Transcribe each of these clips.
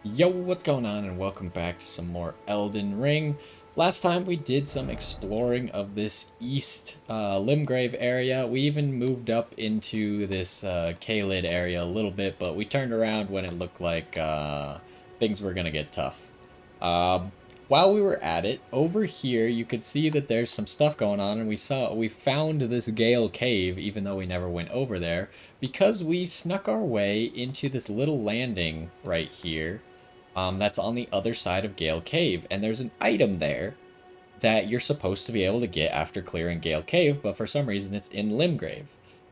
Yo, what's going on, and welcome back to some more Elden Ring. Last time we did some exploring of this east Limgrave area. We even moved up into this Caelid area a little bit, but we turned around when it looked like things were gonna get tough. Um, while we were at it, over here you could see that there's some stuff going on, and we found this Gale Cave, even though we never went over there, because we snuck our way into this little landing right here. That's on the other side of Gale Cave, and there's an item there that you're supposed to be able to get after clearing Gale Cave, but for some reason it's in Limgrave.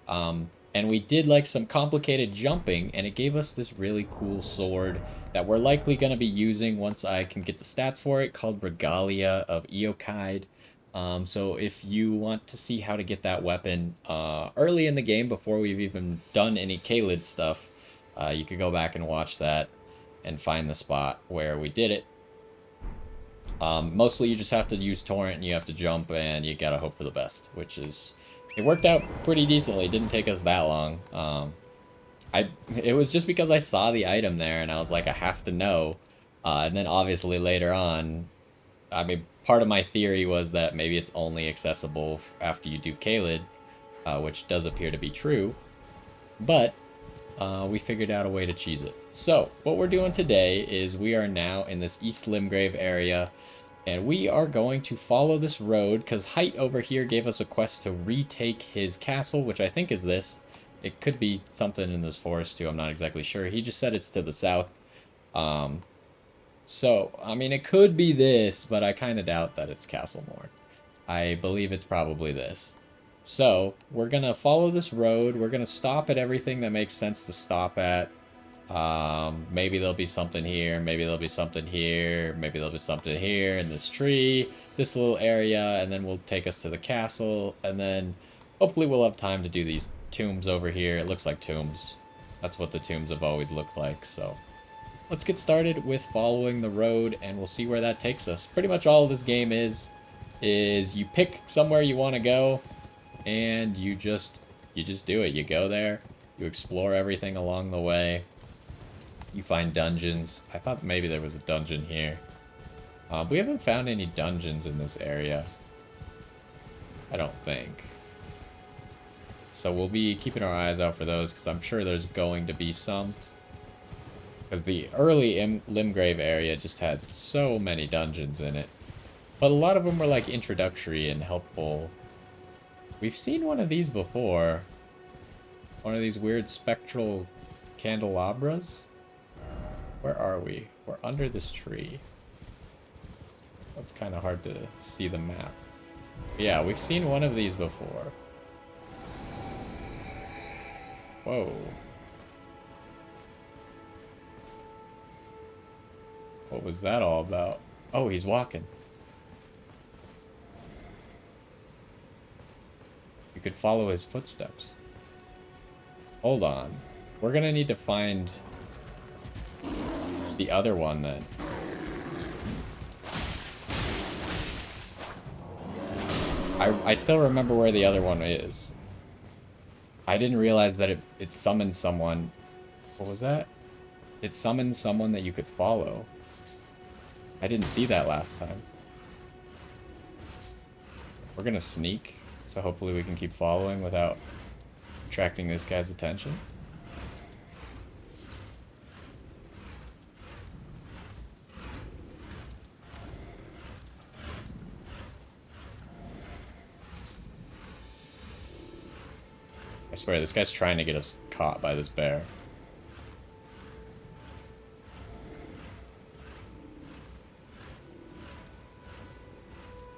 And we did like some complicated jumping, and it gave us this really cool sword that we're likely going to be using once I can get the stats for it, called Regalia of Eokide. So if you want to see how to get that weapon early in the game before we've even done any Caelid stuff, you could go back and watch that and find the spot where we did it. Mostly you just have to use torrent and you have to jump and you gotta hope for the best, which is, it worked out pretty decently. It didn't take us that long. It was just because I saw the item there and I was like, I have to know. And then obviously later on, I mean, part of my theory was that maybe it's only accessible after you do Caelid, which does appear to be true. But we figured out a way to cheese it. So, what we're doing today is we are now in this East Limgrave area, and we are going to follow this road, because Haight over here gave us a quest to retake his castle, which I think is this. It could be something in this forest too, I'm not exactly sure. He just said it's to the south. Um, so, I mean, it could be this, but I kind of doubt that it's Castlemore. I believe it's probably this. So, we're going to follow this road. We're going to stop at everything that makes sense to stop at. Maybe there'll be something here. Maybe there'll be something here. Maybe there'll be something here in this tree, this little area, and then we'll take us to the castle. And then hopefully we'll have time to do these tombs over here. It looks like tombs. That's what the tombs have always looked like. So let's get started with following the road, and we'll see where that takes us. Pretty much all this game is you pick somewhere you want to go, and you just do it. You go there, you explore everything along the way, you find dungeons. I thought maybe there was a dungeon here. We haven't found any dungeons in this area, I don't think. So we'll be keeping our eyes out for those, because I'm sure there's going to be some. Because the early Limgrave area just had so many dungeons in it. But a lot of them were like introductory and helpful. We've seen one of these before. One of these weird spectral candelabras. Where are we? We're under this tree. It's kind of hard to see the map. But yeah, we've seen one of these before. Whoa. What was that all about? Oh, he's walking. You could follow his footsteps. Hold on. We're gonna need to find the other one then. I still remember where the other one is. I didn't realize that it summoned someone. What was that? It summoned someone that you could follow. I didn't see that last time. We're gonna sneak, so hopefully we can keep following without attracting this guy's attention. I swear, this guy's trying to get us caught by this bear.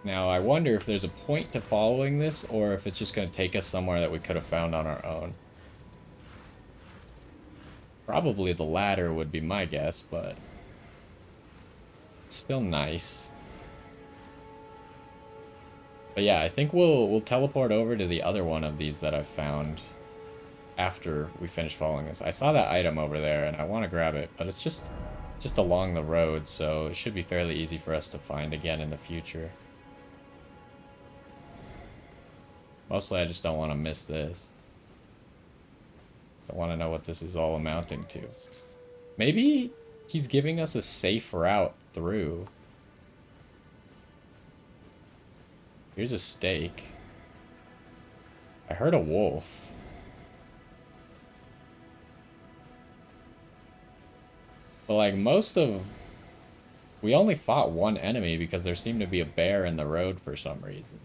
Now, I wonder if there's a point to following this, or if it's just going to take us somewhere that we could have found on our own. Probably the latter would be my guess, but it's still nice. But yeah, I think we'll teleport over to the other one of these that I've found after we finish following this. I saw that item over there, and I want to grab it, but it's just along the road, so it should be fairly easy for us to find again in the future. Mostly I just don't want to miss this. I want to know what this is all amounting to. Maybe He's giving us a safe route through. Here's a stake. I heard a wolf. But like most of... We only fought one enemy because there seemed to be a bear in the road for some reason.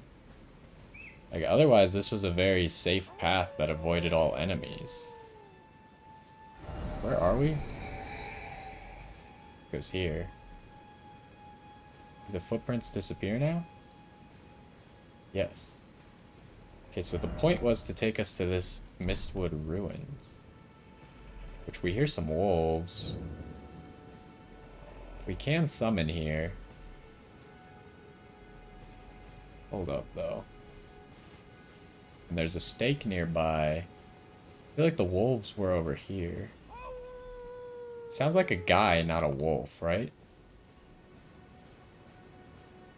Like otherwise this was a very safe path that avoided all enemies. Where are we? It goes here. Do the footprints disappear now? Yes. Okay, so the point was to take us to this Mistwood Ruins. Which we hear some wolves. We can summon here. Hold up, though. And there's a stake nearby. I feel like the wolves were over here. It sounds like a guy, not a wolf, right?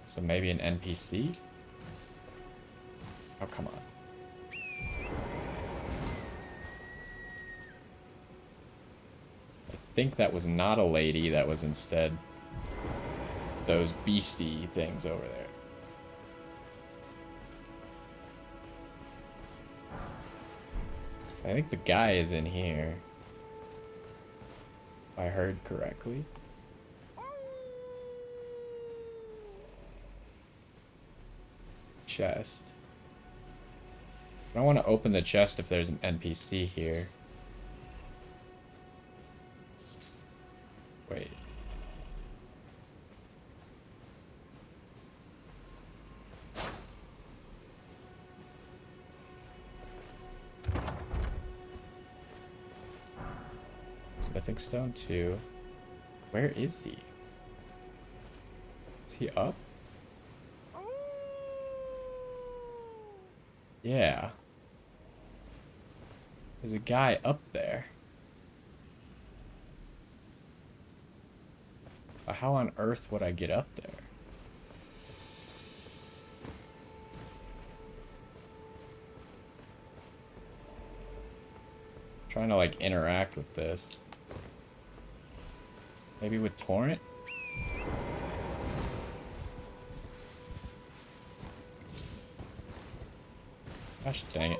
So maybe an NPC? Oh, come on. I think that was not a lady, that was instead those beastie things over there. I think the guy is in here. If I heard correctly. Chest. I don't want to open the chest if there's an NPC here. Wait. Smithing stone 2. Where is he? Is he up? Yeah. There's a guy up there. But how on earth would I get up there? I'm trying to like interact with this. Maybe with Torrent? Gosh dang it.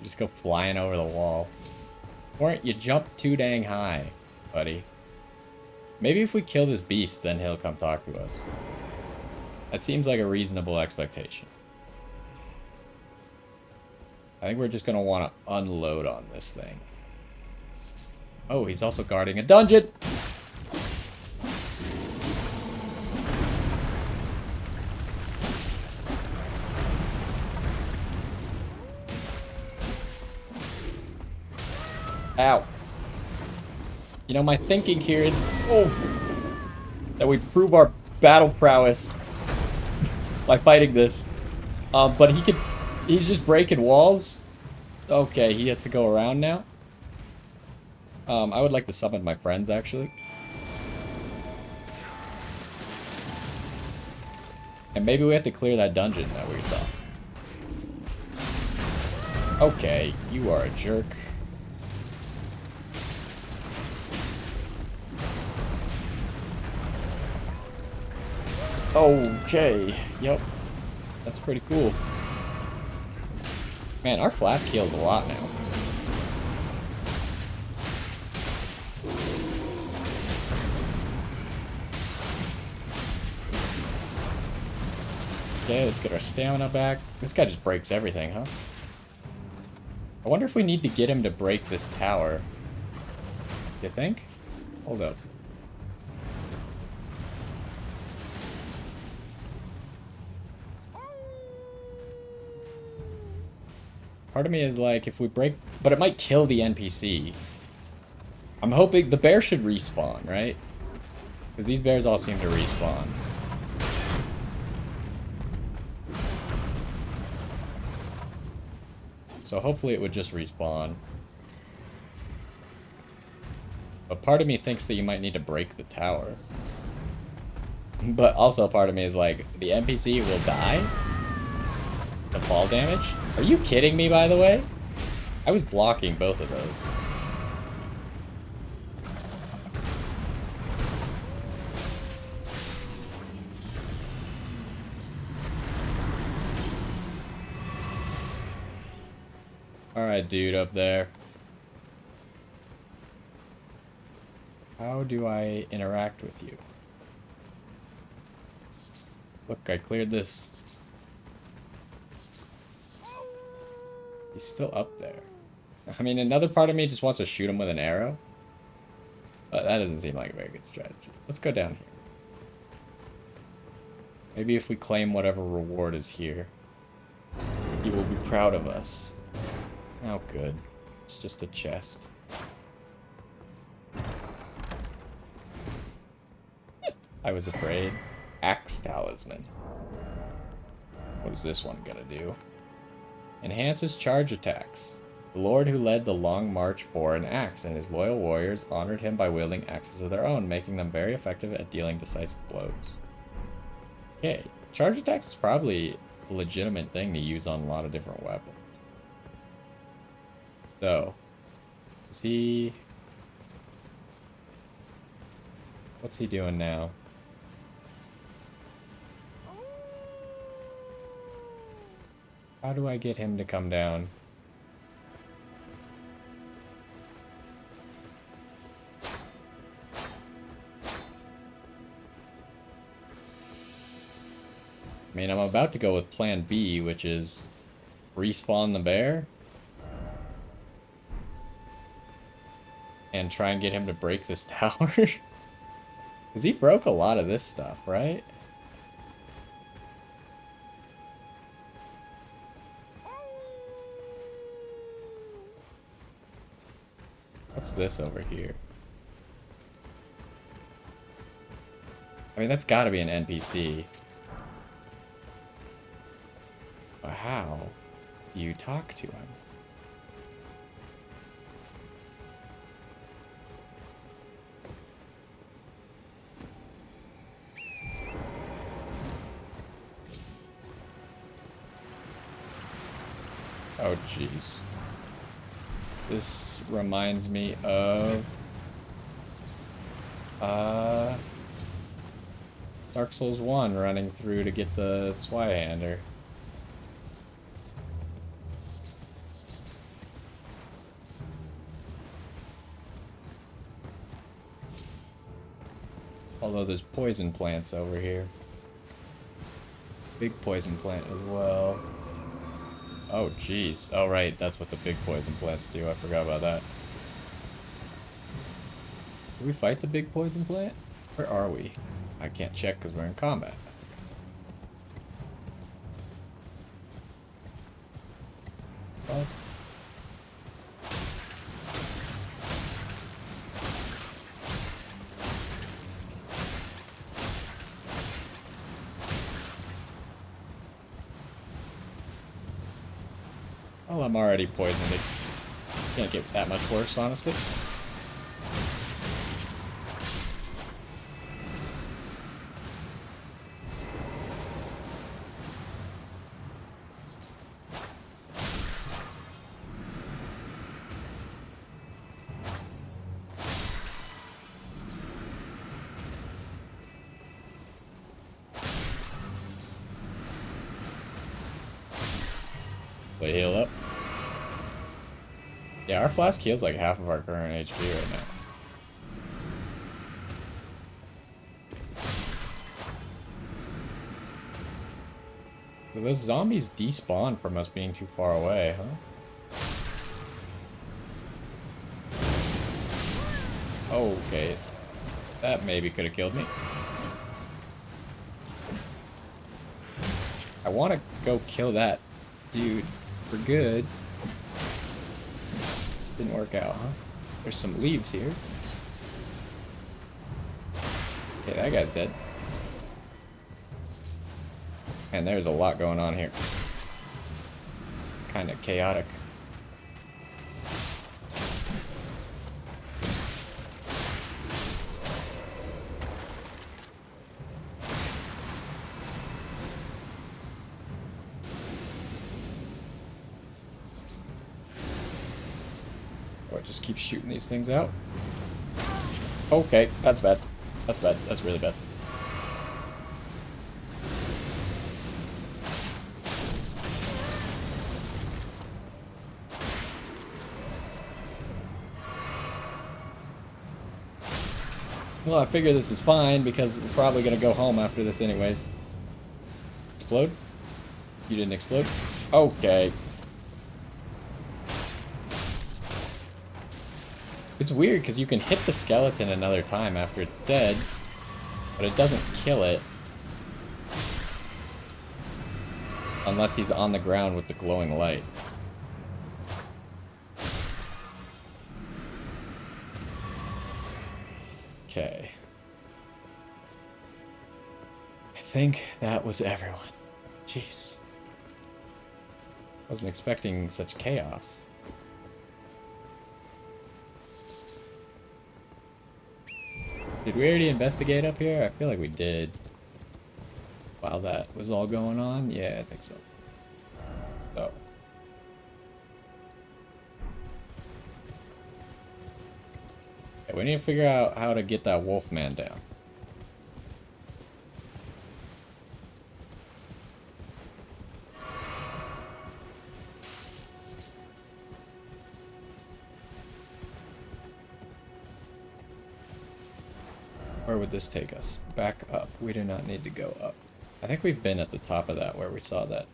Just go flying over the wall. Torrent, you jump too dang high, buddy. Maybe if we kill this beast, then he'll come talk to us. That seems like a reasonable expectation. I think we're just gonna want to unload on this thing. Oh, he's also guarding a dungeon! Ow. You know, my thinking here is, that we prove our battle prowess by fighting this. But he's just breaking walls. Okay, he has to go around now. I would like to summon my friends, actually. And maybe we have to clear that dungeon that we saw. Okay, you are a jerk. Okay, yep. That's pretty cool. Man, our flask heals a lot now. Okay, let's get our stamina back. This guy just breaks everything, huh? I wonder if we need to get him to break this tower. You think? Hold up. Part of me is like, if we break... But it might kill the NPC. I'm hoping... The bear should respawn, right? Because these bears all seem to respawn. So hopefully it would just respawn. But part of me thinks that you might need to break the tower. But also part of me is like, the NPC will die? The fall damage? Are you kidding me, by the way? I was blocking both of those. Alright, dude, up there. How do I interact with you? Look, I cleared this. He's still up there. I mean, another part of me just wants to shoot him with an arrow. But that doesn't seem like a very good strategy. Let's go down here. Maybe if we claim whatever reward is here, he will be proud of us. Oh, good. It's just a chest. I was afraid. Axe Talisman. What is this one gonna do? Enhances charge attacks. The lord who led the long march bore an axe, and his loyal warriors honored him by wielding axes of their own, making them very effective at dealing decisive blows. Okay, charge attacks is probably a legitimate thing to use on a lot of different weapons. So, is he... What's he doing now? How do I get him to come down? I mean, I'm about to go with plan B, which is respawn the bear. And try and get him to break this tower. Because he broke a lot of this stuff, right? What's this over here? I mean, that's gotta be an NPC. But how do you talk to him? Oh, jeez. This reminds me of... Dark Souls 1 running through to get the Zweihander. Although there's poison plants over here. Big poison plant as well. Oh, jeez. Oh, right. That's what the big poison plants do. I forgot about that. Did we fight the big poison plant? Where are we? I can't check because we're in combat. What? Well, I'm already poisoned. It can't get that much worse, honestly. They heal up. Yeah, our flask heals like half of our current HP right now. So those zombies despawn from us being too far away, huh? Okay. That maybe could have killed me. I want to go kill that dude for good. Didn't work out, huh? There's some leaves here. Okay, that guy's dead. And there's a lot going on here. It's kind of chaotic. Or just keep shooting these things out. Okay, that's bad. That's bad. That's really bad. Well, I figure this is fine because we're probably going to go home after this anyways. Explode? You didn't explode? Okay. It's weird because you can hit the skeleton another time after it's dead, but it doesn't kill it. Unless he's on the ground with the glowing light. Okay. I think that was everyone. Jeez. Wasn't expecting such chaos. Did we already investigate up here? I feel like we did. While that was all going on? Yeah, I think so. So. Okay, we need to figure out how to get that wolf man down. Where would this take us? Back up. We do not need to go up. I think we've been at the top of that where we saw that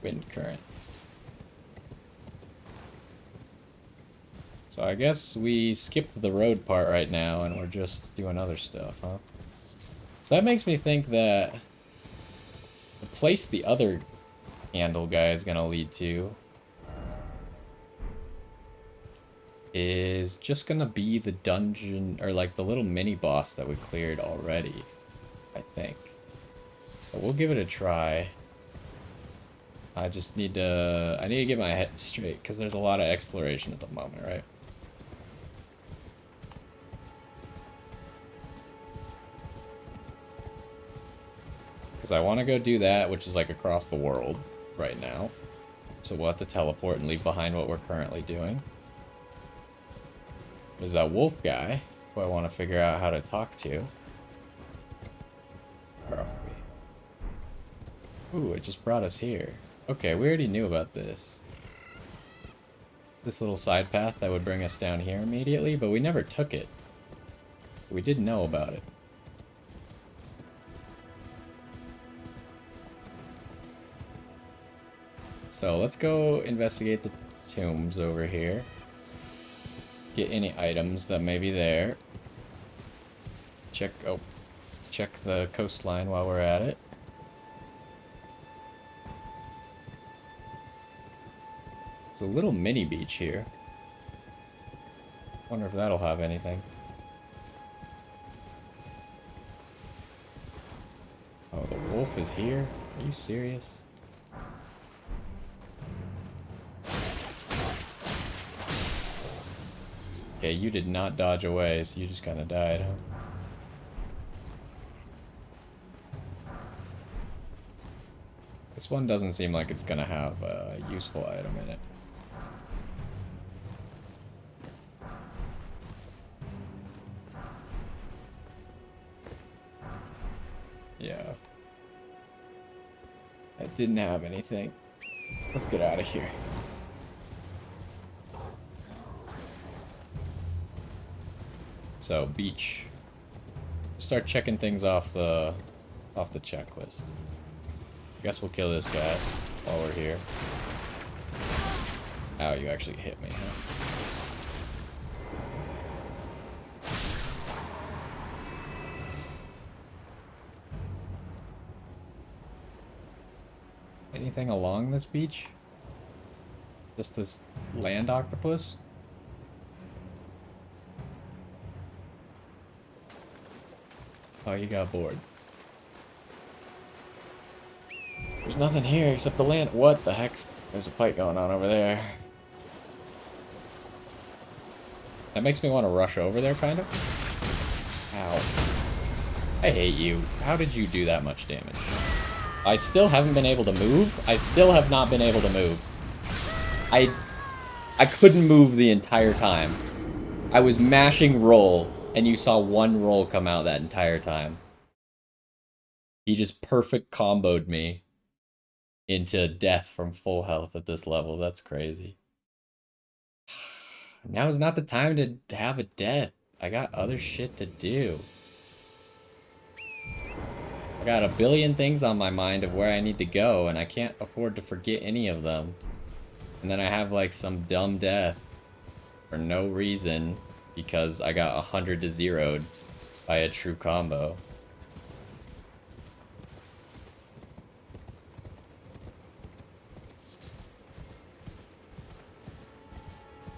wind current. So I guess we skipped the road part right now and we're just doing other stuff, huh? So that makes me think that the place the other candle guy is gonna lead to is just gonna be the dungeon, or like the little mini boss that we cleared already, I think. But we'll give it a try. I just need to, I need to get my head straight, because there's a lot of exploration at the moment, right? Because I want to go do that, which is like across the world right now. So we'll have to teleport and leave behind what we're currently doing. There's that wolf guy who I want to figure out how to talk to. Where are we? Ooh, it just brought us here. Okay, we already knew about this. This little side path that would bring us down here immediately, but we never took it. We did know about it. So let's go investigate the tombs over here. Get any items that may be there. Check the coastline while we're at it. There's a little mini beach here. Wonder if that'll have anything. Oh, the wolf is here? Are you serious? Okay, you did not dodge away, so you just kind of died, huh? This one doesn't seem like it's gonna have a useful item in it. Yeah. That didn't have anything. Let's get out of here. So, beach. Start checking things off the checklist. Guess we'll kill this guy while we're here. Ow, you actually hit me, huh? Anything along this beach? Just this land octopus? Oh, you got bored. There's nothing here except the land. What the heck's... There's a fight going on over there. That makes me want to rush over there, kind of. Ow. I hate you. How did you do that much damage? I still haven't been able to move. I still have not been able to move. I couldn't move the entire time. I was mashing roll, and you saw one roll come out that entire time. He just perfect comboed me into death from full health at this level. That's crazy. Now is not the time to have a death. I got other shit to do. I got a billion things on my mind of where I need to go, and I can't afford to forget any of them. And then I have like some dumb death for no reason because I got 100 to 0'd by a true combo.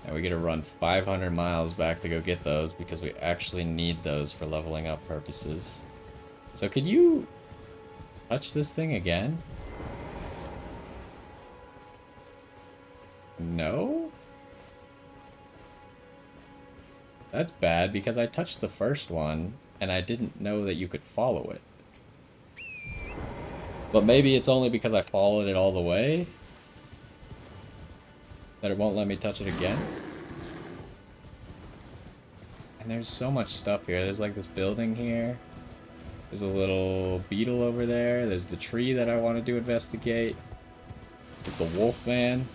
And we get to run 500 miles back to go get those because we actually need those for leveling up purposes. So could you touch this thing again? No? That's bad because I touched the first one and I didn't know that you could follow it. But maybe it's only because I followed it all the way that it won't let me touch it again. And there's so much stuff here. There's like this building here. There's a little beetle over there. There's the tree that I wanted to investigate. There's the wolf man.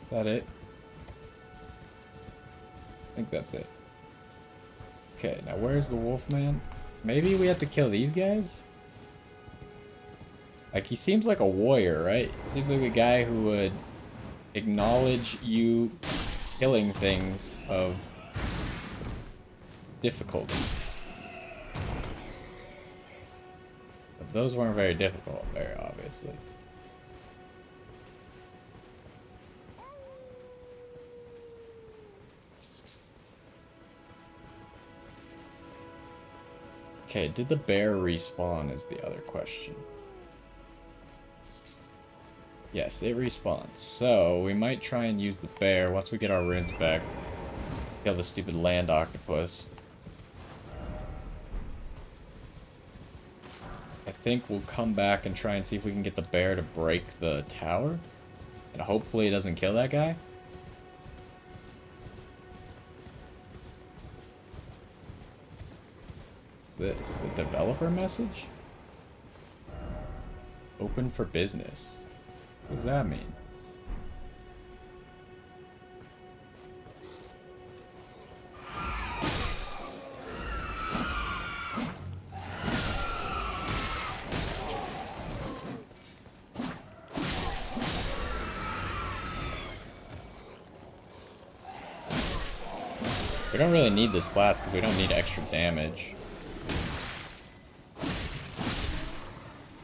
Is that it? I think that's it. Okay, now where's the wolf man? Maybe we have to kill these guys? Like, he seems like a warrior, right? Seems like a guy who would acknowledge you killing things of difficulty. But those weren't very difficult, very obviously. Okay, did the bear respawn is the other question. Yes, it respawns. So, we might try and use the bear once we get our runes back. Kill the stupid land octopus. I think we'll come back and try and see if we can get the bear to break the tower. And hopefully it doesn't kill that guy. What's this? A developer message? Open for business. What does that mean? We don't really need this flask because we don't need extra damage.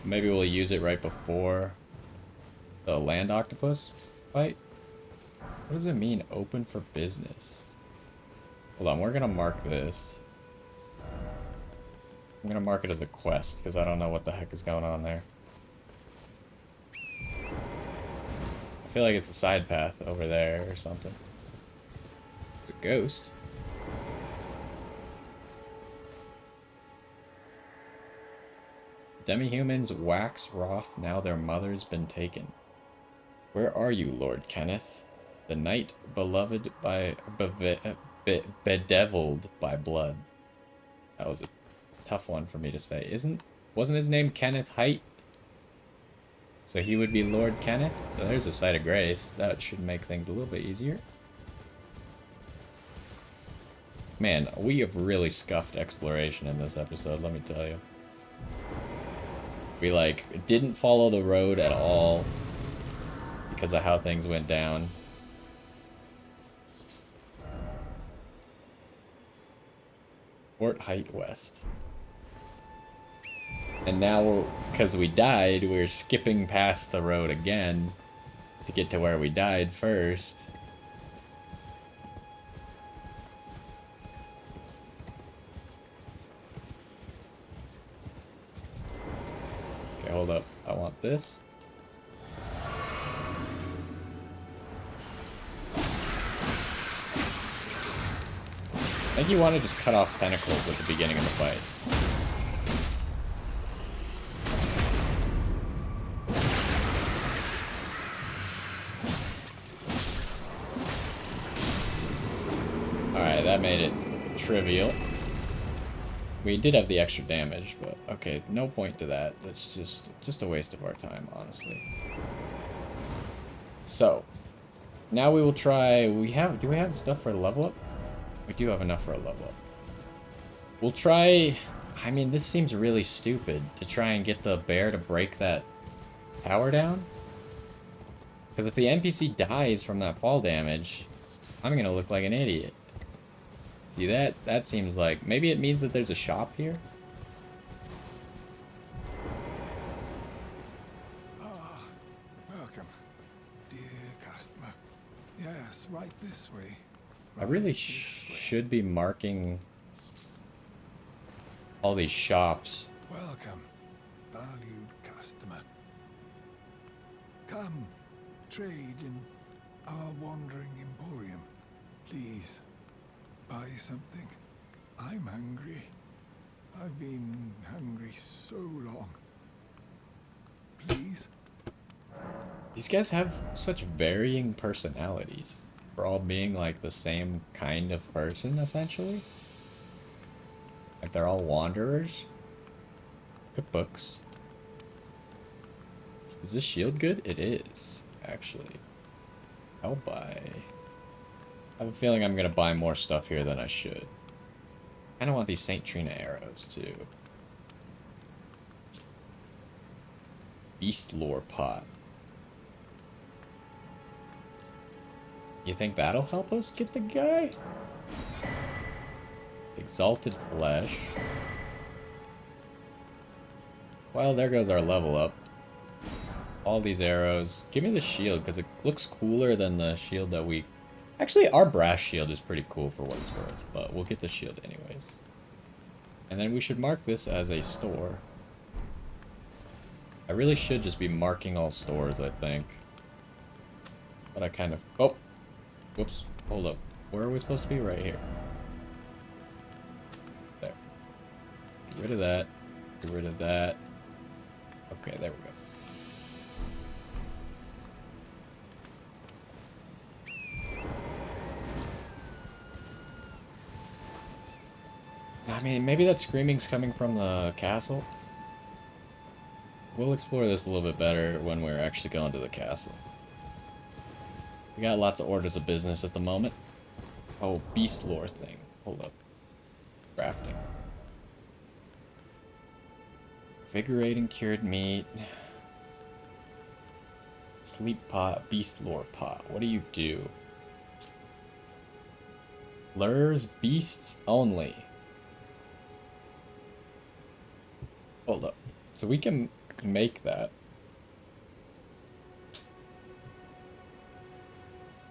Maybe we'll use it right before the land octopus fight. What does it mean, open for business? Hold on, we're gonna mark this. I'm gonna mark it as a quest because I don't know what the heck is going on there. I feel like it's a side path over there or something. It's a ghost. Demi-humans wax wroth now their mother's been taken. Where are you, Lord Kenneth? The knight beloved by bedeviled by blood. That was a tough one for me to say. Wasn't his name Kenneth Haight? So he would be Lord Kenneth? So there's a site of grace. That should make things a little bit easier. Man, we have really scuffed exploration in this episode, let me tell you. We, like, didn't follow the road at all because of how things went down. Fort Haight West. And now, because we died, we're skipping past the road again to get to where we died first. hold up. I want this. I think you want to just cut off tentacles at the beginning of the fight. Alright, that made it trivial. We did have the extra damage, but okay, no point to that. That's just a waste of our time, honestly. So, now we will try... do we have stuff for a level up? We do have enough for a level up. We'll try... I mean, this seems really stupid to try and get the bear to break that tower down. Because if the NPC dies from that fall damage, I'm gonna look like an idiot. See, that seems like... Maybe it means that there's a shop here? Ah, welcome, dear customer. Yes, right this way. I really should be marking all these shops. Welcome, valued customer. Come, trade in our wandering emporium. Please, buy something. I'm hungry. I've been hungry so long. Please? These guys have such varying personalities for all being like the same kind of person, essentially. Like they're all wanderers. Good books. Is this shield good? It is, actually. I'll buy... I have a feeling I'm gonna buy more stuff here than I should. I don't want these St. Trina arrows, too. Beast lore pot. You think that'll help us get the guy? Exalted flesh. Well, there goes our level up. All these arrows. Give me the shield, because it looks cooler than the shield that we... Actually, our brass shield is pretty cool for what it's worth, but we'll get the shield anyways. And then we should mark this as a store. I really should just be marking all stores, I think. But I kind of... Oh! Whoops. Hold up. Where are we supposed to be? Right here. There. Get rid of that. Get rid of that. Okay, there we go. I mean, maybe that screaming's coming from the castle. We'll explore this a little bit better when we're actually going to the castle. We got lots of orders of business at the moment. Oh, beast lore thing. Hold up. Crafting. Invigorating cured meat. Sleep pot, beast lore pot. What do you do? Lures beasts only. Hold up. So we can make that.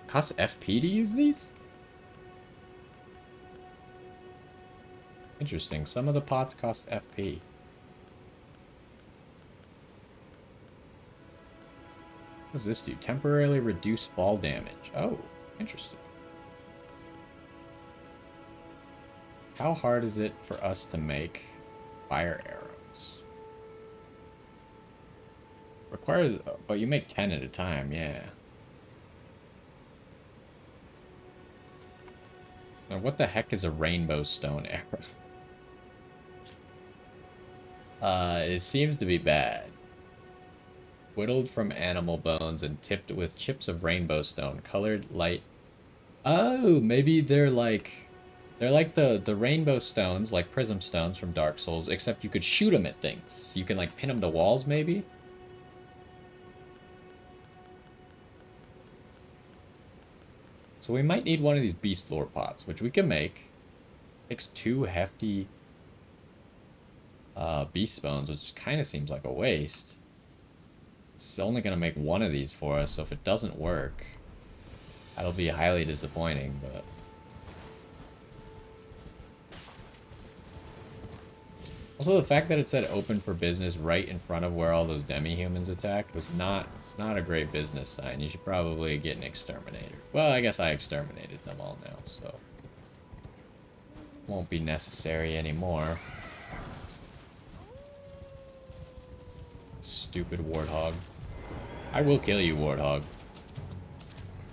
Costs FP to use these? Interesting. Some of the pots cost FP. What does this do? Temporarily reduce fall damage. Oh, interesting. How hard is it for us to make fire arrows? Requires... But you make 10 at a time, yeah. Now, what the heck is a rainbow stone arrow? It seems to be bad. Whittled from animal bones and tipped with chips of rainbow stone, colored light. Oh, maybe they're like the rainbow stones, like prism stones from Dark Souls, except you could shoot them at things. You can like pin them to walls, maybe. So we might need one of these beast lore pots, which we can make. Takes 2 hefty beast bones, which kind of seems like a waste. It's only going to make one of these for us, so if it doesn't work, that'll be highly disappointing, but... Also, the fact that it said open for business right in front of where all those demi-humans attacked was not a great business sign. You should probably get an exterminator. Well, I guess I exterminated them all now, so won't be necessary anymore. Stupid warthog. I will kill you, warthog.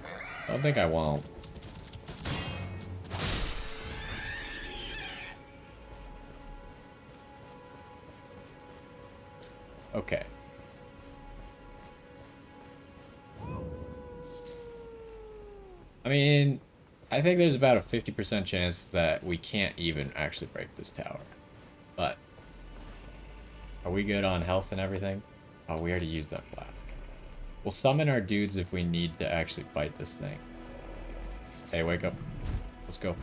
I don't think I won't. Okay. I mean, I think there's about a 50% chance that we can't even actually break this tower. But, are we good on health and everything? Oh, we already used that flask. We'll summon our dudes if we need to actually fight this thing. Hey, wake up. Let's go.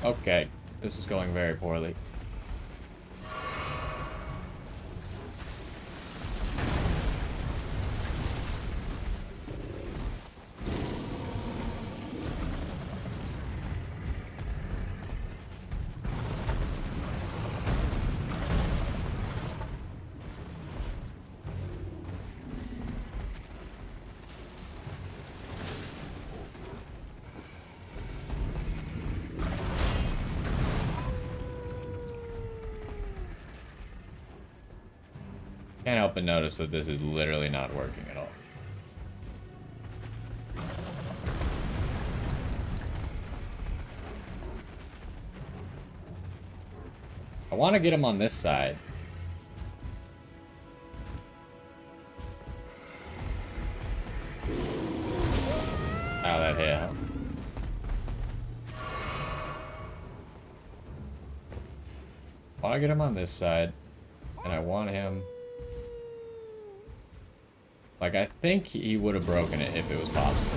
Okay, this is going very poorly. Can't help but notice that this is literally not working at all. I want to get him on this side. Oh, that hit, huh? I want to get him on this side. And I want him... Like, I think he would have broken it if it was possible.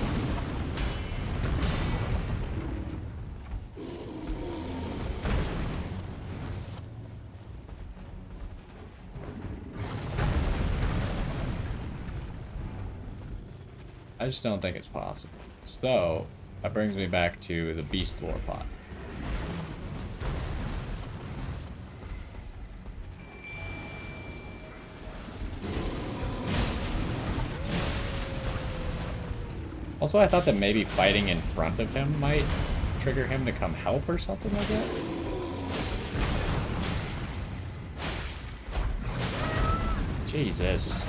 I just don't think it's possible. So, that brings me back to the Beast Lore pot. Also, I thought that maybe fighting in front of him might trigger him to come help or something like that. Jesus.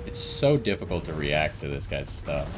It's so difficult to react to this guy's stuff.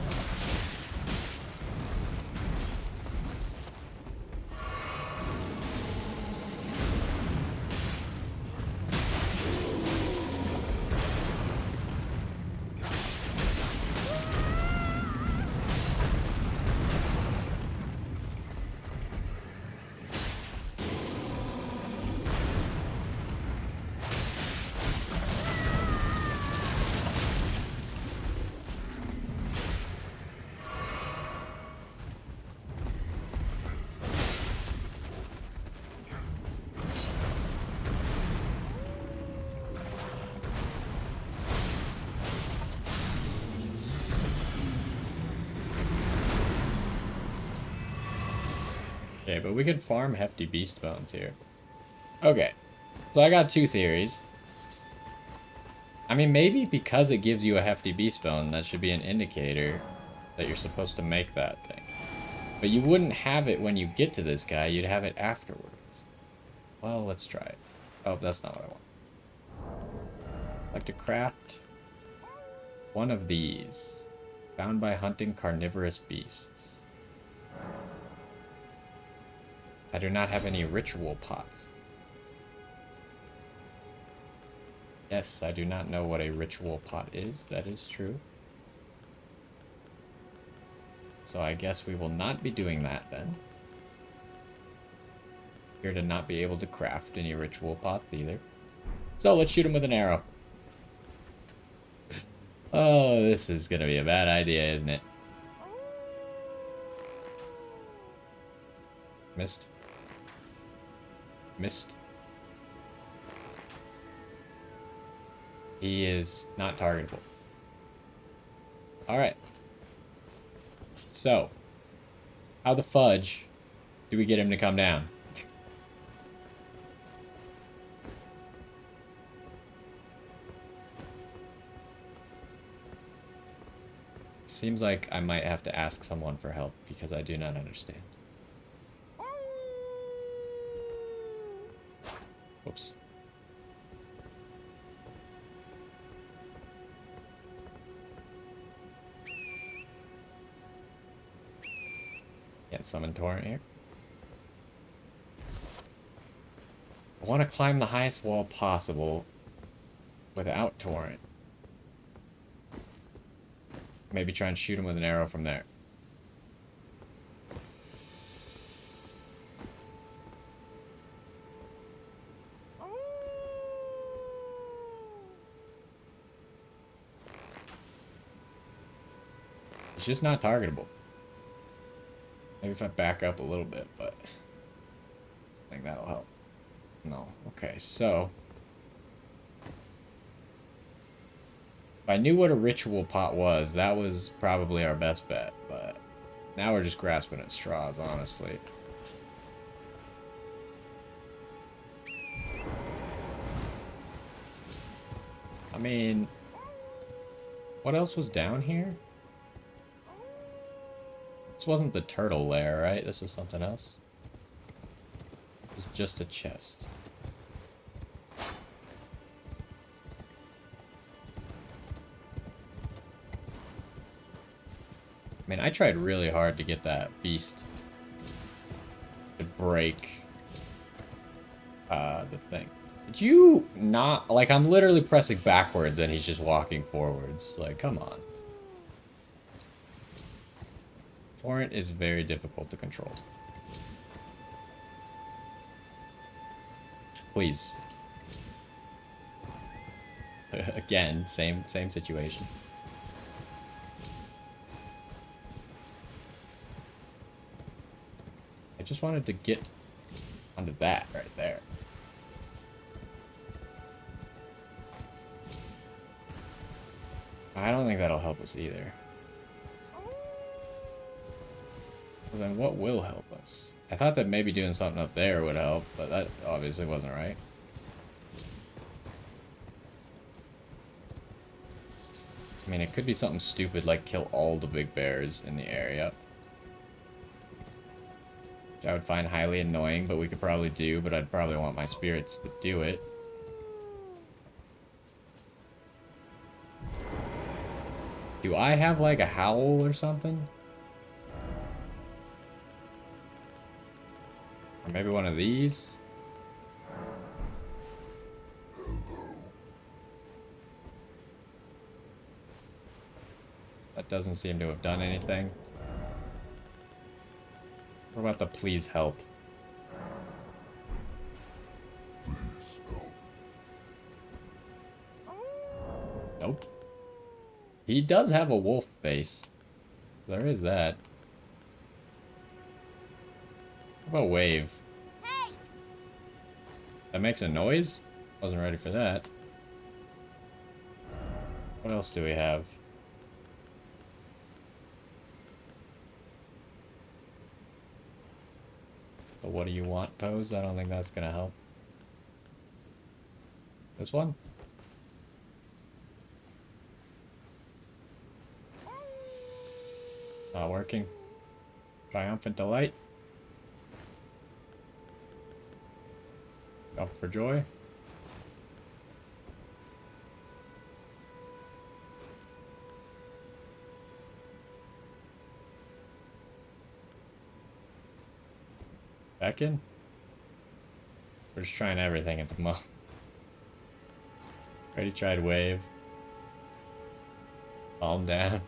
Okay, but we could farm hefty beast bones here. Okay, so I got two theories. I mean, maybe because it gives you a hefty beast bone, that should be an indicator that you're supposed to make that thing. But you wouldn't have it when you get to this guy, you'd have it afterwards. Well, let's try it. Oh, that's not what I want. I'd like to craft one of these. Found by hunting carnivorous beasts. I do not have any ritual pots. Yes, I do not know what a ritual pot is. That is true. So I guess we will not be doing that then. Appear to not be able to craft any ritual pots either. So let's shoot him with an arrow. Oh, this is gonna be a bad idea, isn't it? Missed. Missed. He is not targetable. Alright. So, how the fudge do we get him to come down? Seems like I might have to ask someone for help because I do not understand. Whoops. Can't summon Torrent here. I want to climb the highest wall possible without Torrent. Maybe try and shoot him with an arrow from there. It's just not targetable. Maybe if I back up a little bit, but I think that'll help. No. Okay, so if I knew what a ritual pot was, that was probably our best bet, but now we're just grasping at straws, honestly. I mean, what else was down here? This wasn't the turtle lair, right? This was something else. It was just a chest. I mean, I tried really hard to get that beast to break the thing. Did you not... Like, I'm literally pressing backwards and he's just walking forwards. Like, come on. Torrent is very difficult to control. Please. Again, same situation. I just wanted to get onto that right there. I don't think that'll help us either. Well, then what will help us? I thought that maybe doing something up there would help, but that obviously wasn't right. I mean, it could be something stupid like kill all the big bears in the area. Which I would find highly annoying, but we could probably do, but I'd probably want my spirits to do it. Do I have like a howl or something? Or maybe one of these? That doesn't seem to have done anything. What about the please help? Nope. He does have a wolf face. There is that. What about wave? Hey! That makes a noise? Wasn't ready for that. What else do we have? The what do you want pose? I don't think that's gonna help. This one? Not working. Triumphant delight. Up for joy. Back in. We're just trying everything at the moment. Already tried wave. Calm down.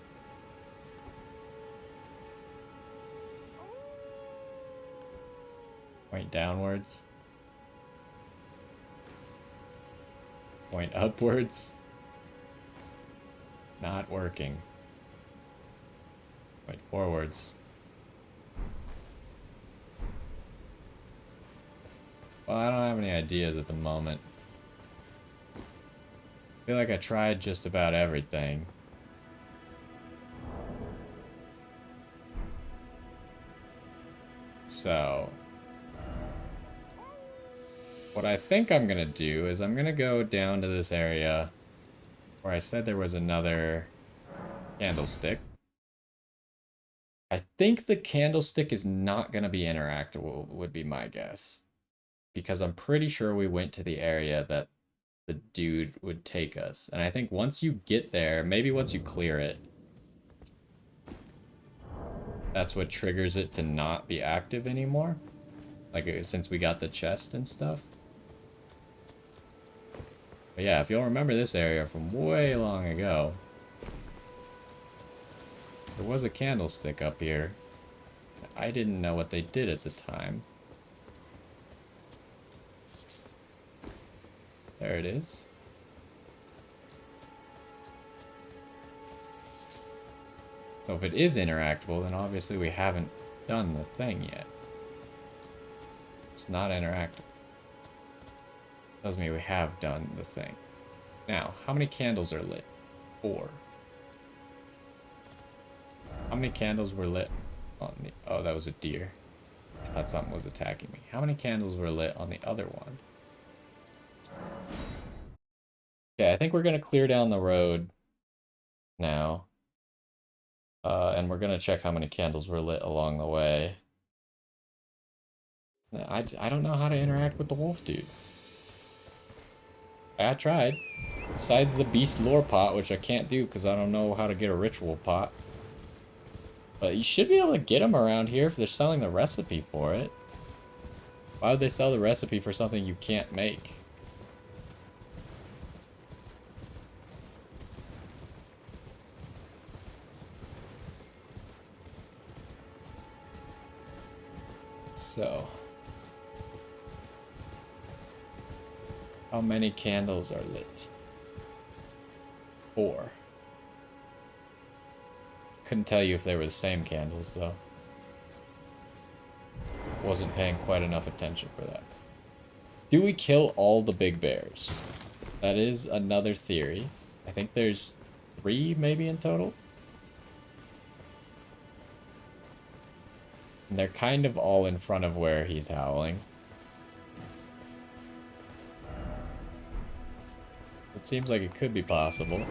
Point downwards. Point upwards. Not working. Point forwards. Well, I don't have any ideas at the moment. I feel like I tried just about everything. So, what I think I'm gonna do is I'm gonna go down to this area where I said there was another candlestick. I think the candlestick is not gonna be interactable, would be my guess. Because I'm pretty sure we went to the area that the dude would take us. And I think once you get there, maybe once you clear it, that's what triggers it to not be active anymore. Like, since we got the chest and stuff. But yeah, if you'll remember this area from way long ago, there was a candlestick up here. I didn't know what they did at the time. There it is. So if it is interactable, then obviously we haven't done the thing yet. It's not interactable. Tells me we have done the thing. Now, how many candles are lit? 4. How many candles were lit on the... Oh, that was a deer. I thought something was attacking me. How many candles were lit on the other one? Okay, I think we're going to clear down the road now. And we're going to check how many candles were lit along the way. I don't know how to interact with the wolf dude. I tried. Besides the beast lore pot, which I can't do because I don't know how to get a ritual pot. But you should be able to get them around here if they're selling the recipe for it. Why would they sell the recipe for something you can't make? So, how many candles are lit? 4. Couldn't tell you if they were the same candles, though. Wasn't paying quite enough attention for that. Do we kill all the big bears? That is another theory. I think there's 3 maybe in total. And they're kind of all in front of where he's howling. It seems like it could be possible.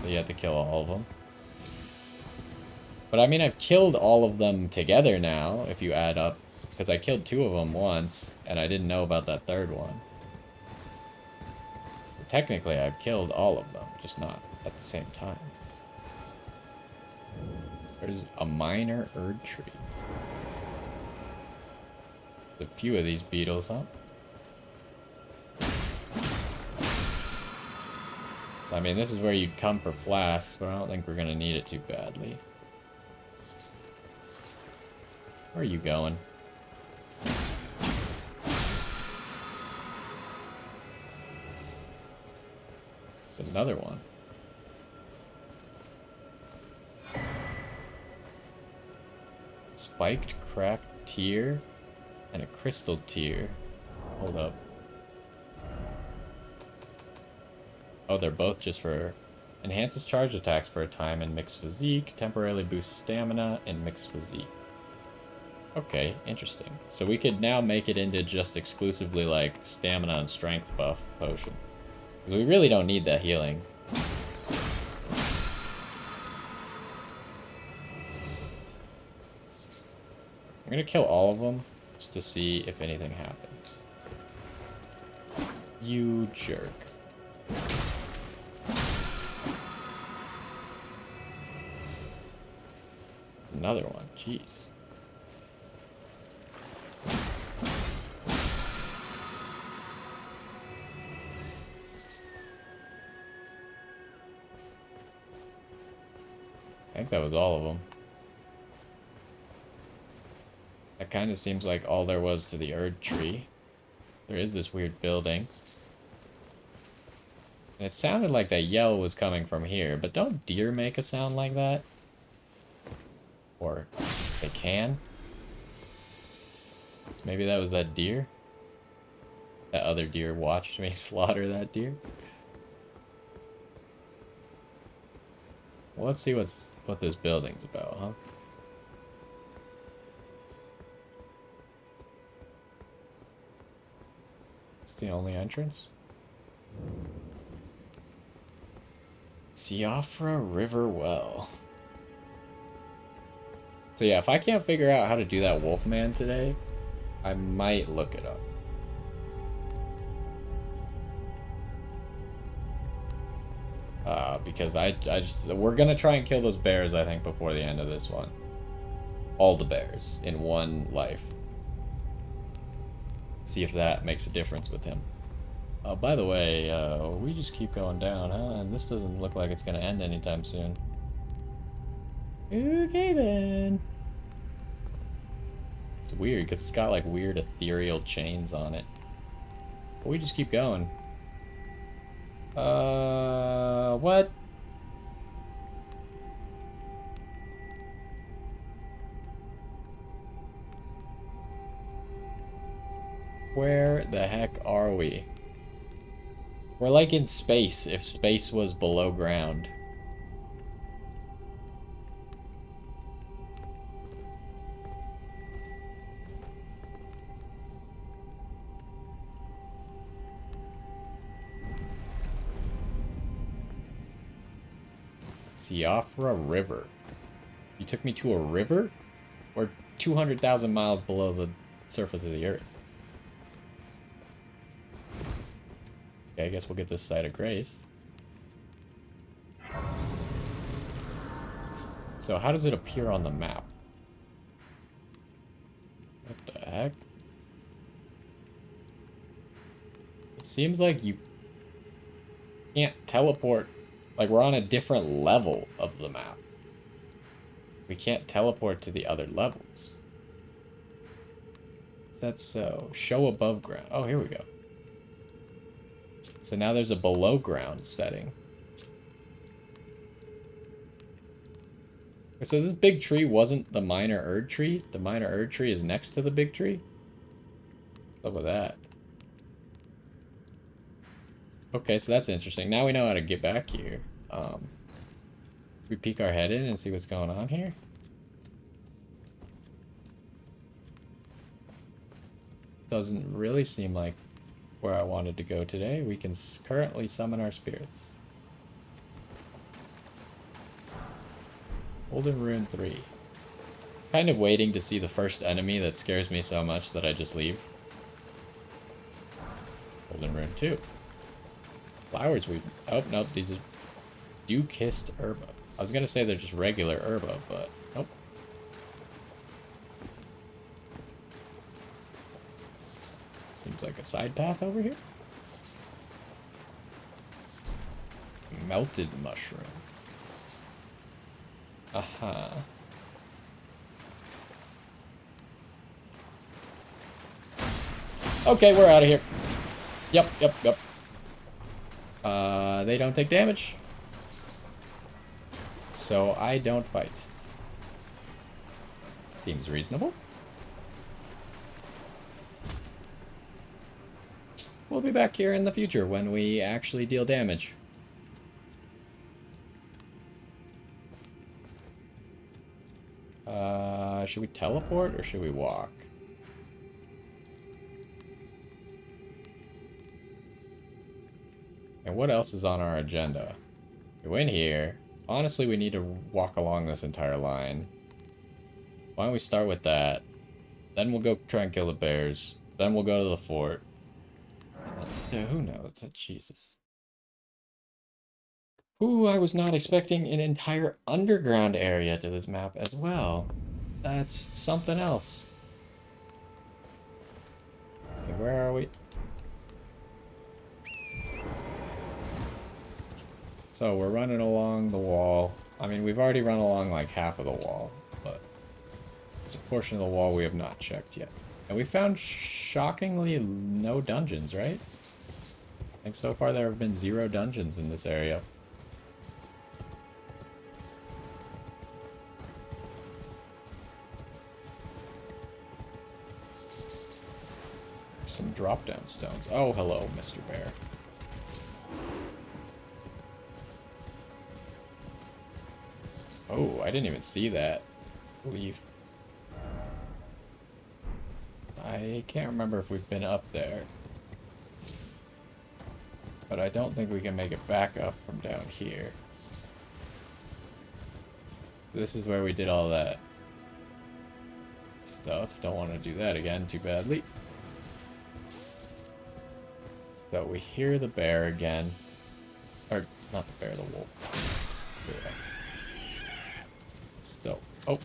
But you have to kill all of them. But I mean, I've killed all of them together now, if you add up. Because I killed 2 of them once, and I didn't know about that 3rd one. But technically, I've killed all of them, just not at the same time. There's a minor Erd tree. A few of these beetles, huh? So, I mean, this is where you'd come for flasks, but I don't think we're going to need it too badly. Where are you going? There's another one. Spiked cracked tear and a crystal tear. Hold up. Oh, they're both just for... Enhances charge attacks for a time in mixed physique. Temporarily boosts stamina in mixed physique. Okay, interesting. So we could now make it into just exclusively like stamina and strength buff potion. Because we really don't need that healing. I'm gonna kill all of them just to see if anything happens. You jerk. Another one, jeez. I think that was all of them. That kind of seems like all there was to the Erd tree. There is this weird building. And it sounded like that yell was coming from here, but don't deer make a sound like that? Or they can? Maybe that was that deer? That other deer watched me slaughter that deer? Well, let's see what this building's about, huh? It's the only entrance? Siofra River Well. So yeah, if I can't figure out how to do that Wolfman today, I might look it up. Because we're gonna try and kill those bears, I think, before the end of this one. All the bears in one life. See if that makes a difference with him. By the way, we just keep going down, huh? And this doesn't look like it's gonna end anytime soon. Okay, then. It's weird, because it's got, like, weird ethereal chains on it. But we just keep going. What? Where the heck are we? We're like in space, if space was below ground. Siofra River. You took me to a river? Or 200,000 miles below the surface of the Earth? Okay, I guess we'll get this site of grace. So how does it appear on the map? What the heck? It seems like you can't teleport. Like, we're on a different level of the map. We can't teleport to the other levels. Is that so? Show above ground. Oh, here we go. So now there's a below ground setting. So this big tree wasn't the minor Erd tree? The minor Erd tree is next to the big tree? What's up with that? Okay, so that's interesting. Now we know how to get back here. We peek our head in and see what's going on here. Doesn't really seem like where I wanted to go today. We can currently summon our spirits. Elden Rune 3. Kind of waiting to see the first enemy that scares me so much that I just leave. Elden Rune 2. Flowers we... Oh, nope, these are dew-kissed herba. I was gonna say they're just regular herba, but nope. Seems like a side path over here. Melted mushroom. Aha. Okay, we're out of here. Yep. They don't take damage. So I don't fight. Seems reasonable. We'll be back here in the future when we actually deal damage. Should we teleport or should we walk? And what else is on our agenda? We went here. Honestly, we need to walk along this entire line. Why don't we start with that? Then we'll go try and kill the bears. Then we'll go to the fort. Who knows? Jesus. Ooh, I was not expecting an entire underground area to this map as well. That's something else. Okay, where are we? So we're running along the wall. I mean, we've already run along like half of the wall, but There's a portion of the wall we have not checked yet. And we found shockingly no dungeons, right? I think so far there have been 0 dungeons in this area. Some drop-down stones. Oh, hello, Mr. Bear. Oh, I didn't even see that. Leave. I can't remember if we've been up there. But I don't think we can make it back up from down here. This is where we did all that stuff. Don't want to do that again too badly. So we hear the bear again. Or, not the bear, the wolf. Correct. So, oh.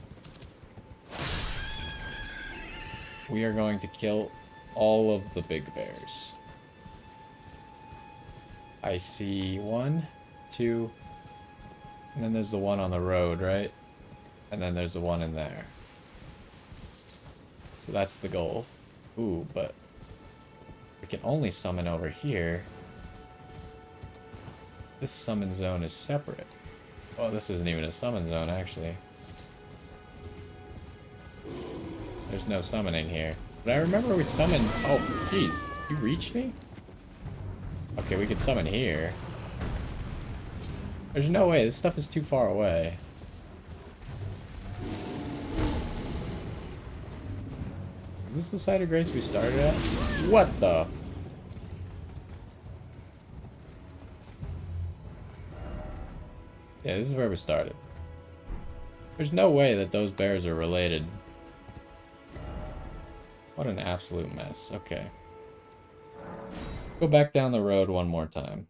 We are going to kill all of the big bears. I see 1, 2, and then there's the one on the road, right? And then there's the one in there. So that's the goal. Ooh, but we can only summon over here. This summon zone is separate. Oh, this isn't even a summon zone, actually. There's no summoning here. But I remember we summoned... Oh, jeez. You reached me? Okay, we could summon here. There's no way. This stuff is too far away. Is this the site of grace we started at? What the? Yeah, this is where we started. There's no way that those bears are related. What an absolute mess. Okay. Go back down the road one more time.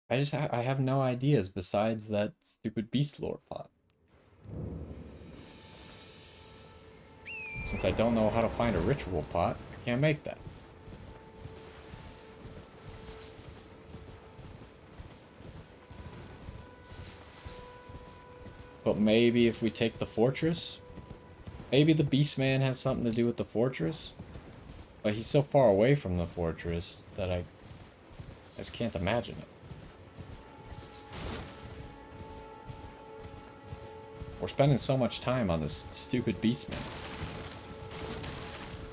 I have no ideas besides that stupid beast lore pot. Since I don't know how to find a ritual pot, I can't make that. But maybe if we take the fortress, maybe the Beastman has something to do with the fortress? But he's so far away from the fortress that I just can't imagine it. We're spending so much time on this stupid Beastman.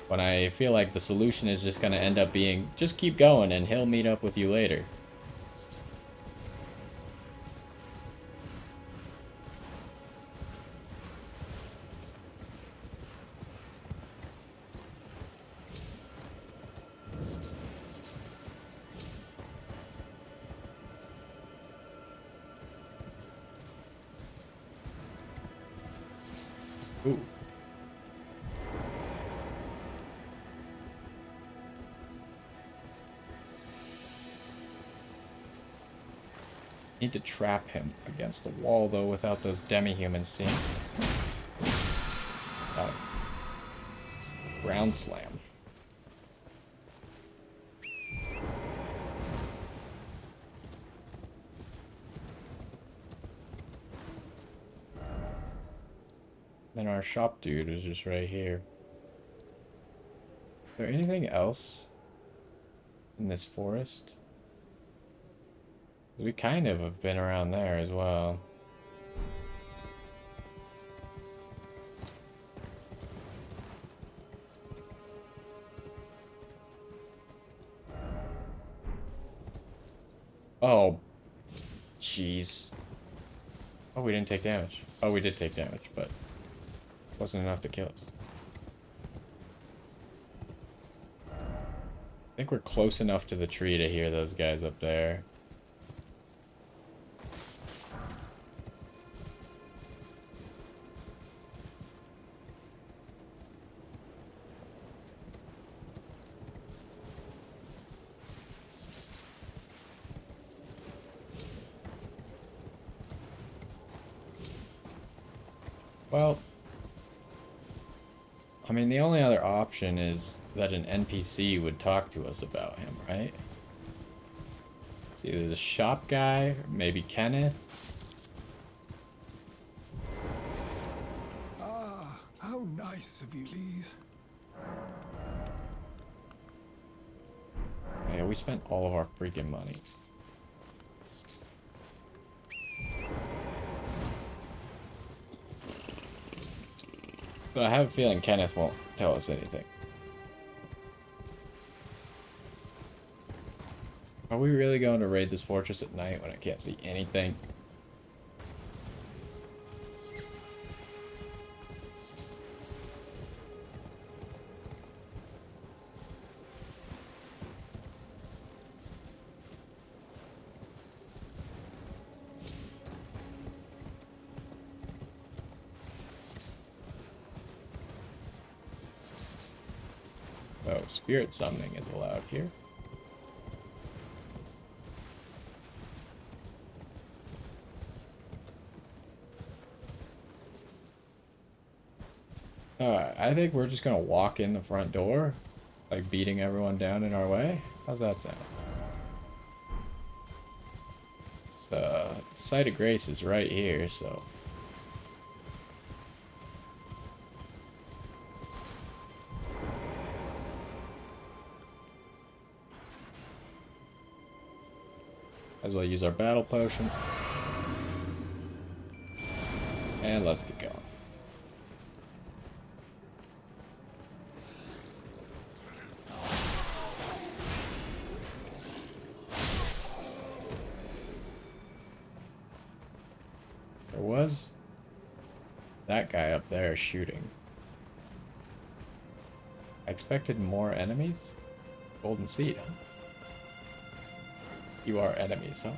When I feel like the solution is just going to end up being, just keep going and he'll meet up with you later. Ooh. Need to trap him against the wall, though, without those demi-humans seeing. Ground slam. Then our shop dude is just right here. Is there anything else in this forest? We kind of have been around there as well. Oh, jeez. Oh, we didn't take damage. Oh, we did take damage, but it wasn't enough to kill us. I think we're close enough to the tree to hear those guys up there. Well, I mean, the only other option is that an NPC would talk to us about him, right? It's either the shop guy, or maybe Kenneth. Ah, nice of you, please. Yeah, we spent all of our freaking money. But I have a feeling Kenneth won't tell us anything. Are we really going to raid this fortress at night when I can't see anything? Oh, spirit summoning is allowed here. Alright, I think we're just gonna walk in the front door, like beating everyone down in our way. How's that sound? The site of grace is right here, so... As well use our battle potion. And let's get going. There was that guy up there shooting. I expected more enemies? Golden seed, huh? You are enemies, huh?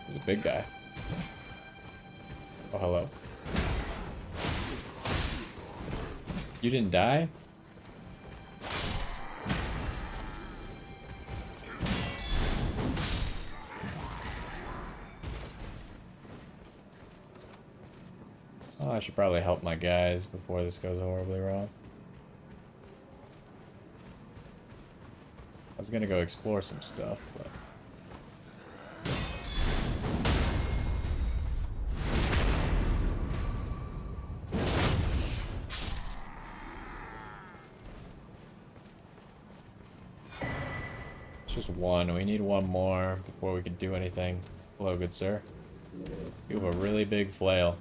There's a big guy. Oh, hello. You didn't die? Oh, I should probably help my guys before this goes horribly wrong. I was gonna go explore some stuff, but... It's just one. We need one more before we can do anything. Hello, good sir. You have a really big flail.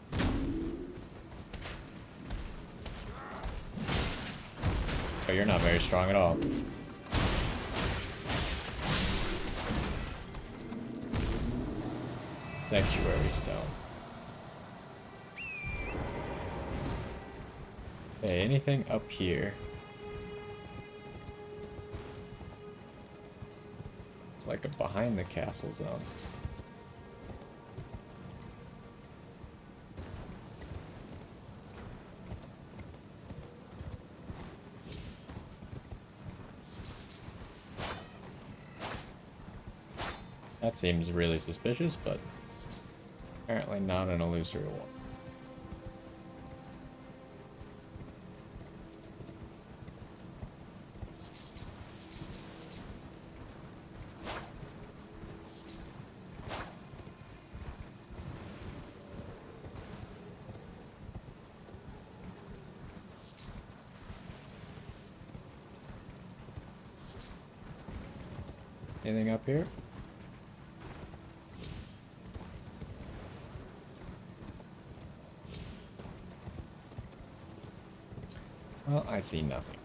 Oh, you're not very strong at all. Sanctuary stone. Hey, anything up here? It's like a behind the castle zone. That seems really suspicious, but apparently not an illusory one. Anything up here? Well, I see nothing.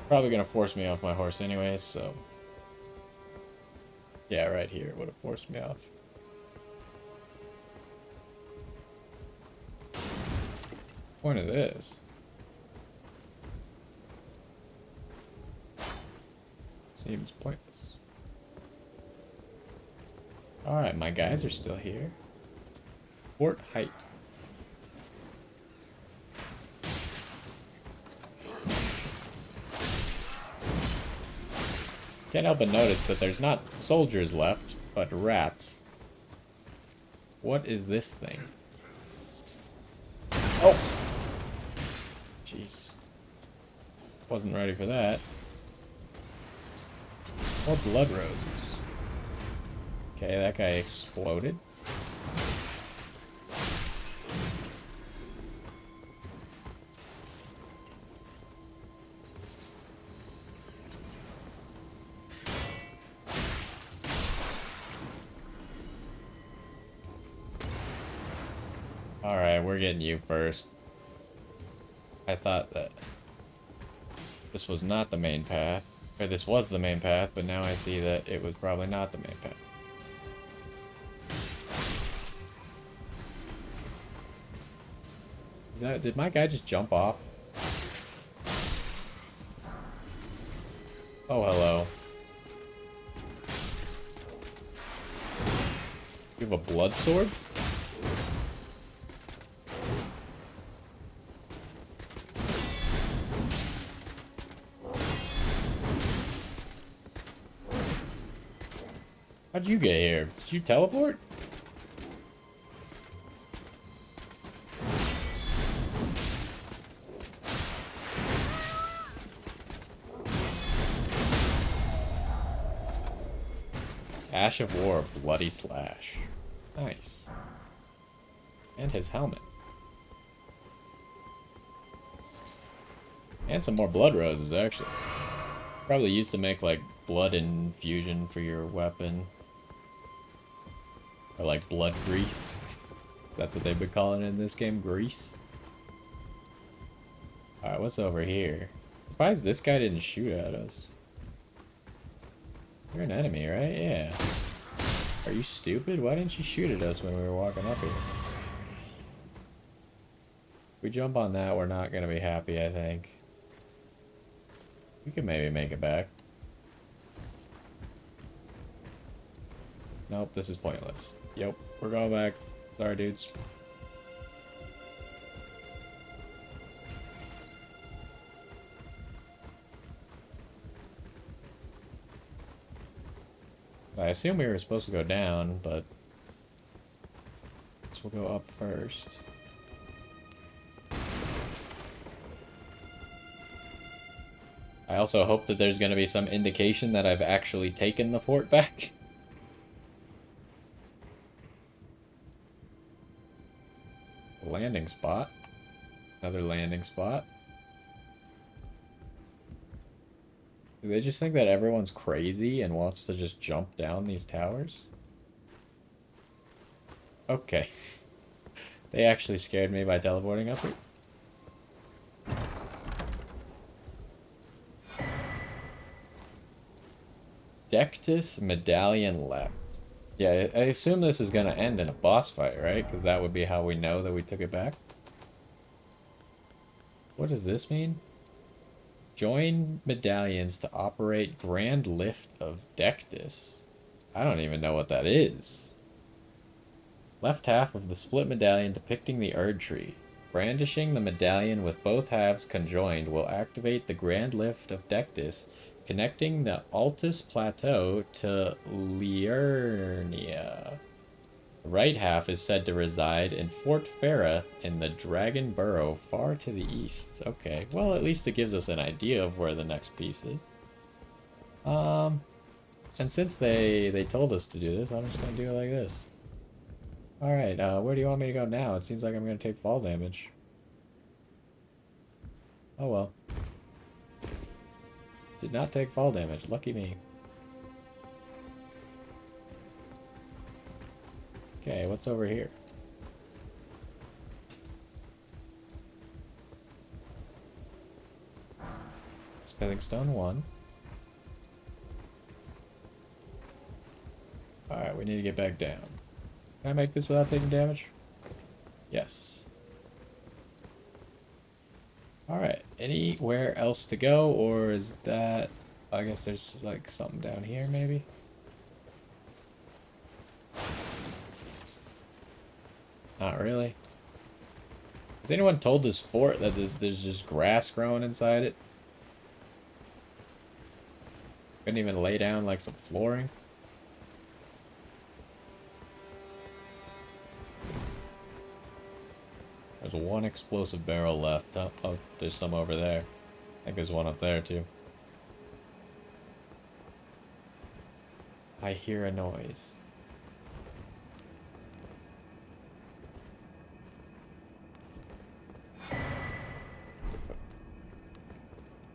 Probably gonna force me off my horse anyway, so... Yeah, right here would have forced me off. Point of this. Seems pointless. Alright, my guys are still here. Fort Haight. Can't help but notice that there's not soldiers left, but rats. What is this thing? Oh! Jeez. Wasn't ready for that. More blood roses. Okay, that guy exploded. Alright, we're getting you first. I thought that this was not the main path. Or this was the main path, but now I see that it was probably not the main path. Did my guy just jump off? Oh, hello. You have a blood sword? How'd you get here? Did you teleport? Ash of War, Bloody Slash. Nice. And his helmet. And some more blood roses, actually. Probably used to make, like, blood infusion for your weapon. Or, like, blood grease. That's what they've been calling it in this game, grease. Alright, what's over here? Surprised this guy didn't shoot at us. You're an enemy, right? Yeah. Are you stupid? Why didn't you shoot at us when we were walking up here? If we jump on that, we're not going to be happy, I think. We could maybe make it back. Nope, this is pointless. Yep, we're going back. Sorry, dudes. I assume we were supposed to go down, but I guess we'll go up first. I also hope that there's going to be some indication that I've actually taken the fort back. Landing spot. Another landing spot. Do they just think that everyone's crazy and wants to just jump down these towers? Okay. They actually scared me by teleporting up here. Dectus Medallion left. Yeah, I assume this is going to end in a boss fight, right? Because that would be how we know that we took it back. What does this mean? Join medallions to operate Grand Lift of Dectus. I don't even know what that is. Left half of the split medallion depicting the Erd Tree. Brandishing the medallion with both halves conjoined will activate the Grand Lift of Dectus, connecting the Altus Plateau to Liurnia. The right half is said to reside in Fort Ferreth in the Dragon Burrow far to the east. Okay, well at least it gives us an idea of where the next piece is. And since they told us to do this, I'm just gonna do it like this. Alright, where do you want me to go now? It seems like I'm gonna take fall damage. Oh well. Did not take fall damage, lucky me. Okay, what's over here? Smithing stone 1. Alright, we need to get back down. Can I make this without taking damage? Yes. Alright, anywhere else to go, or is that... I guess there's like something down here, maybe? Not really. Has anyone told this fort that there's just grass growing inside it? Couldn't even lay down like some flooring. There's one explosive barrel left. Oh, there's some over there. I think there's one up there too. I hear a noise.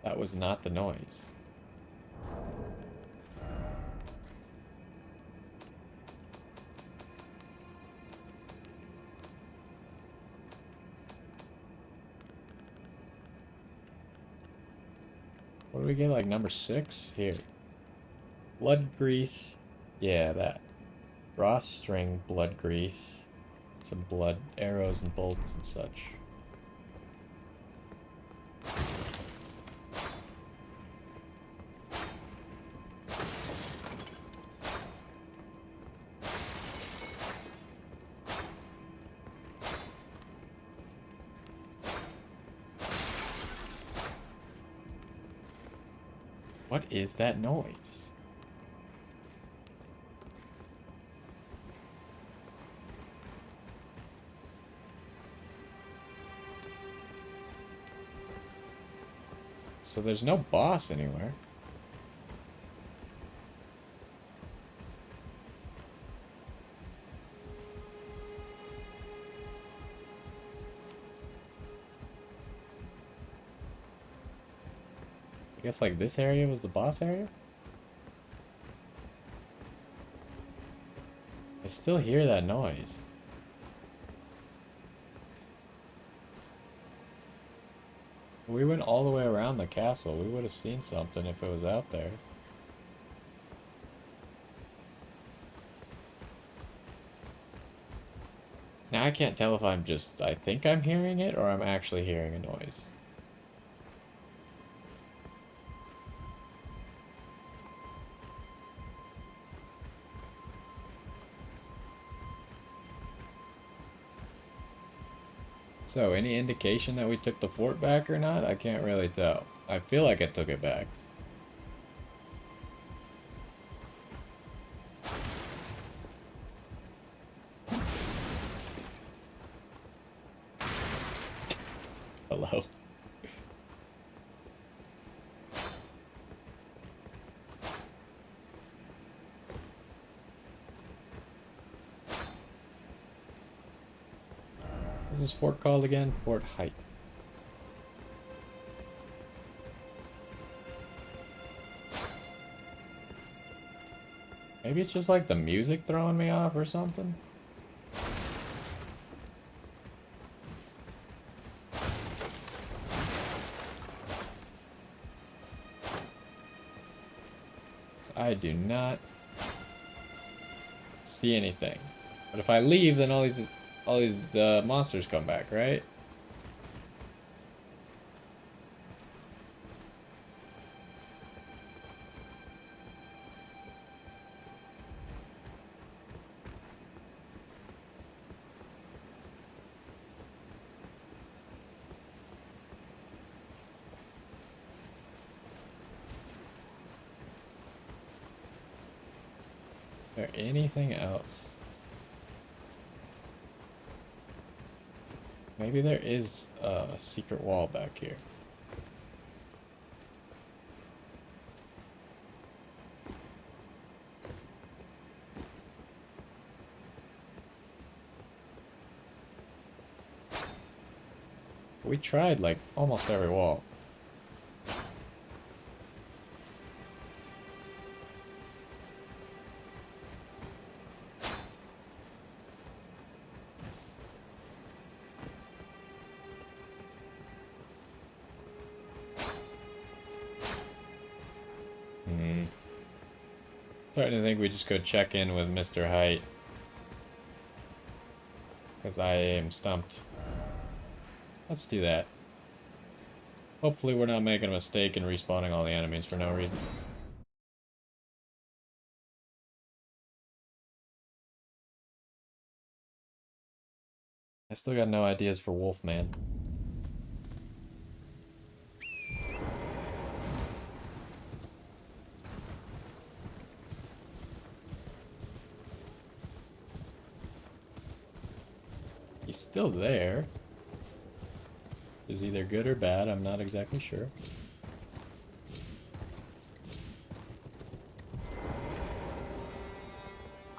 That was not the noise. What do we get, like number 6? Here. Blood grease. Yeah, that. Drawstring blood grease. Some blood arrows and bolts and such. What is that noise? So there's no boss anywhere. I guess like this area was the boss area? I still hear that noise. We went all the way around the castle. We would have seen something if it was out there. Now I can't tell if I think I'm hearing it or I'm actually hearing a noise. So, any indication that we took the fort back or not? I can't really tell. I feel like I took it back. Hello. What's this fort called again? Fort Haight. Maybe it's just like the music throwing me off or something? I do not see anything. But if I leave, then all these monsters come back, right? Is there anything else? Maybe there is a secret wall back here. We tried like almost every wall. Starting to think we just go check in with Mr. Haight. Because I am stumped. Let's do that. Hopefully we're not making a mistake in respawning all the enemies for no reason. I still got no ideas for Wolfman. He's still there. Is either good or bad, I'm not exactly sure.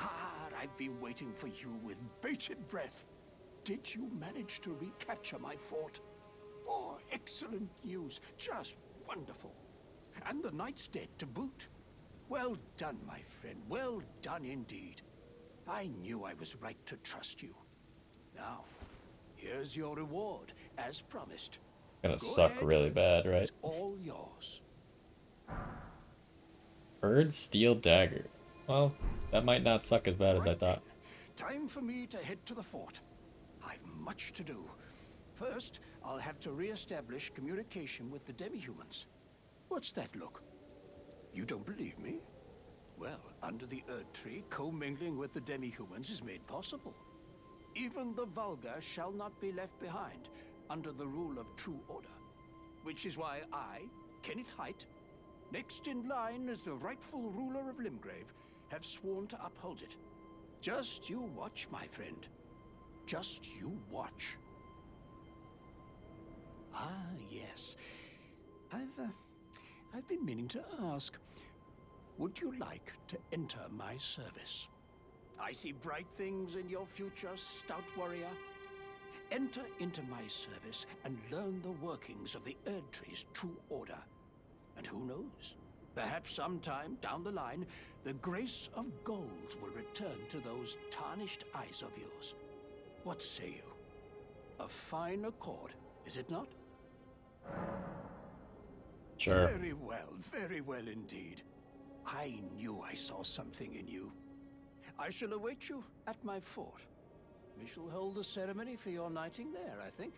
I've been waiting for you with bated breath. Did you manage to recapture my fort? Oh, excellent news. Just wonderful. And the knight's dead to boot. Well done, my friend. Well done indeed. I knew I was right to trust you. Now, here's your reward, as promised. Gonna Go suck ahead. really bad, right? It's all yours. Bird steel dagger. Well, that might not suck as bad as I Right thought. then. Time for me to head to the fort. I've much to do. First, I'll have to re-establish communication with the demi-humans. What's that look? You don't believe me? Well, under the Erd Tree, commingling with the demi-humans is made possible. Even the vulgar shall not be left behind, under the rule of true order. Which is why I, Kenneth Haight, next in line as the rightful ruler of Limgrave, have sworn to uphold it. Just you watch, my friend. Just you watch. Ah, yes. I've been meaning to ask. Would you like to enter my service? I see bright things in your future, stout warrior. Enter into my service and learn the workings of the Erd Tree's true order. And who knows? Perhaps sometime down the line, the grace of gold will return to those tarnished eyes of yours. What say you? A fine accord, is it not? Sure. Very well indeed. I knew I saw something in you. I shall await you at my fort. We shall hold a ceremony for your knighting there, I think.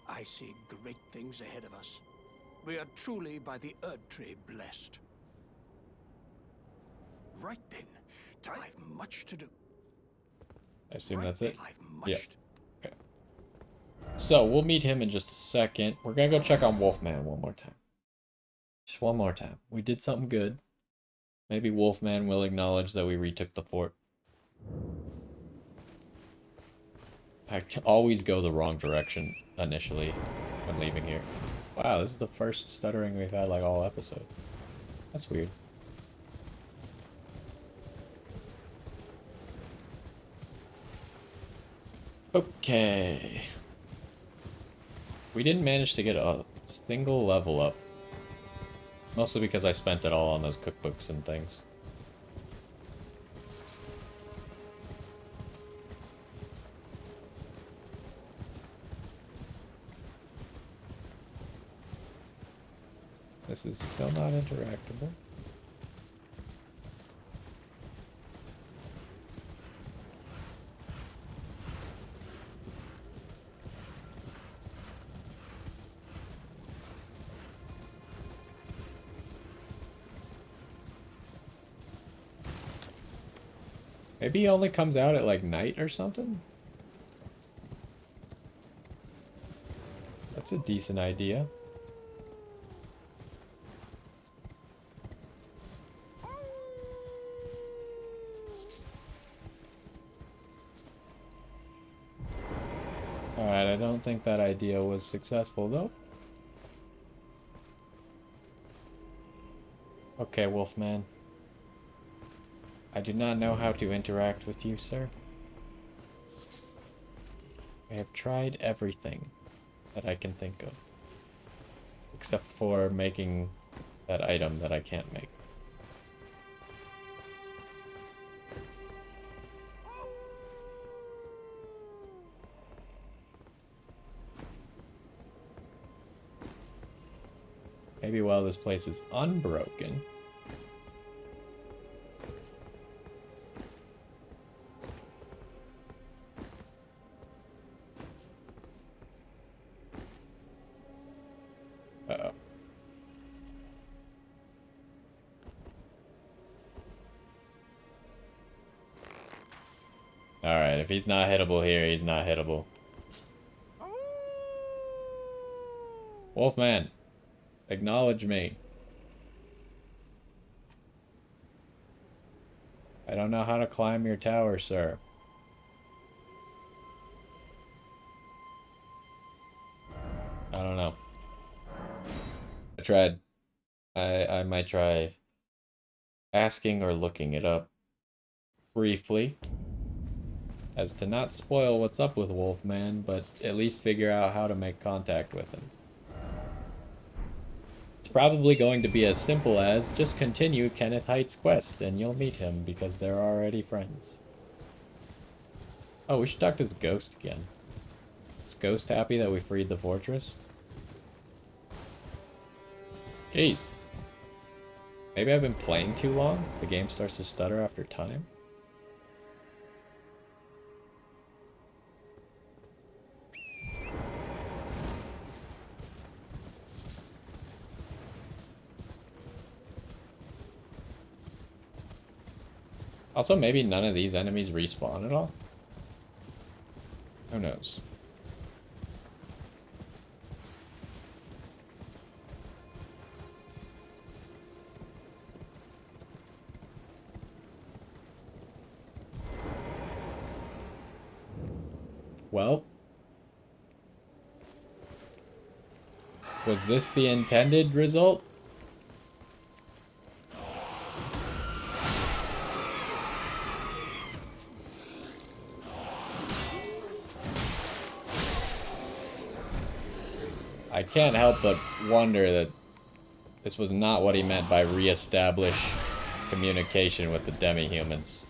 I see great things ahead of us. We are truly by the Erd Tree blessed. Right then, I've much to do. I assume that's it. I've much Yeah. to Okay. So, we'll meet him in just a second. We're gonna go check on Wolfman one more time. Just one more time. We did something good. Maybe Wolfman will acknowledge that we retook the fort. I always go the wrong direction initially when leaving here. Wow, this is the first stuttering we've had like all episode. That's weird. Okay. We didn't manage to get a single level up. Mostly because I spent it all on those cookbooks and things. This is still not interactable. Maybe he only comes out at like night or something? That's a decent idea. Alright, I don't think that idea was successful though. Okay, Wolfman. I do not know how to interact with you, sir. I have tried everything that I can think of. Except for making that item that I can't make. Maybe while this place is unbroken. Uh-oh. Alright, if he's not hittable here, he's not hittable. Wolfman, acknowledge me. I don't know how to climb your tower, sir. tried. I might try asking or looking it up briefly, as to not spoil what's up with Wolfman, but at least figure out how to make contact with him. It's probably going to be as simple as just continue Kenneth Haight's quest and you'll meet him because they're already friends. Oh, we should talk to this ghost again. Is Ghost happy that we freed the fortress? Jeez. Maybe I've been playing too long? The game starts to stutter after time? Also, maybe none of these enemies respawn at all? Who knows? Well, was this the intended result? I can't help but wonder that this was not what he meant by reestablish communication with the demi-humans.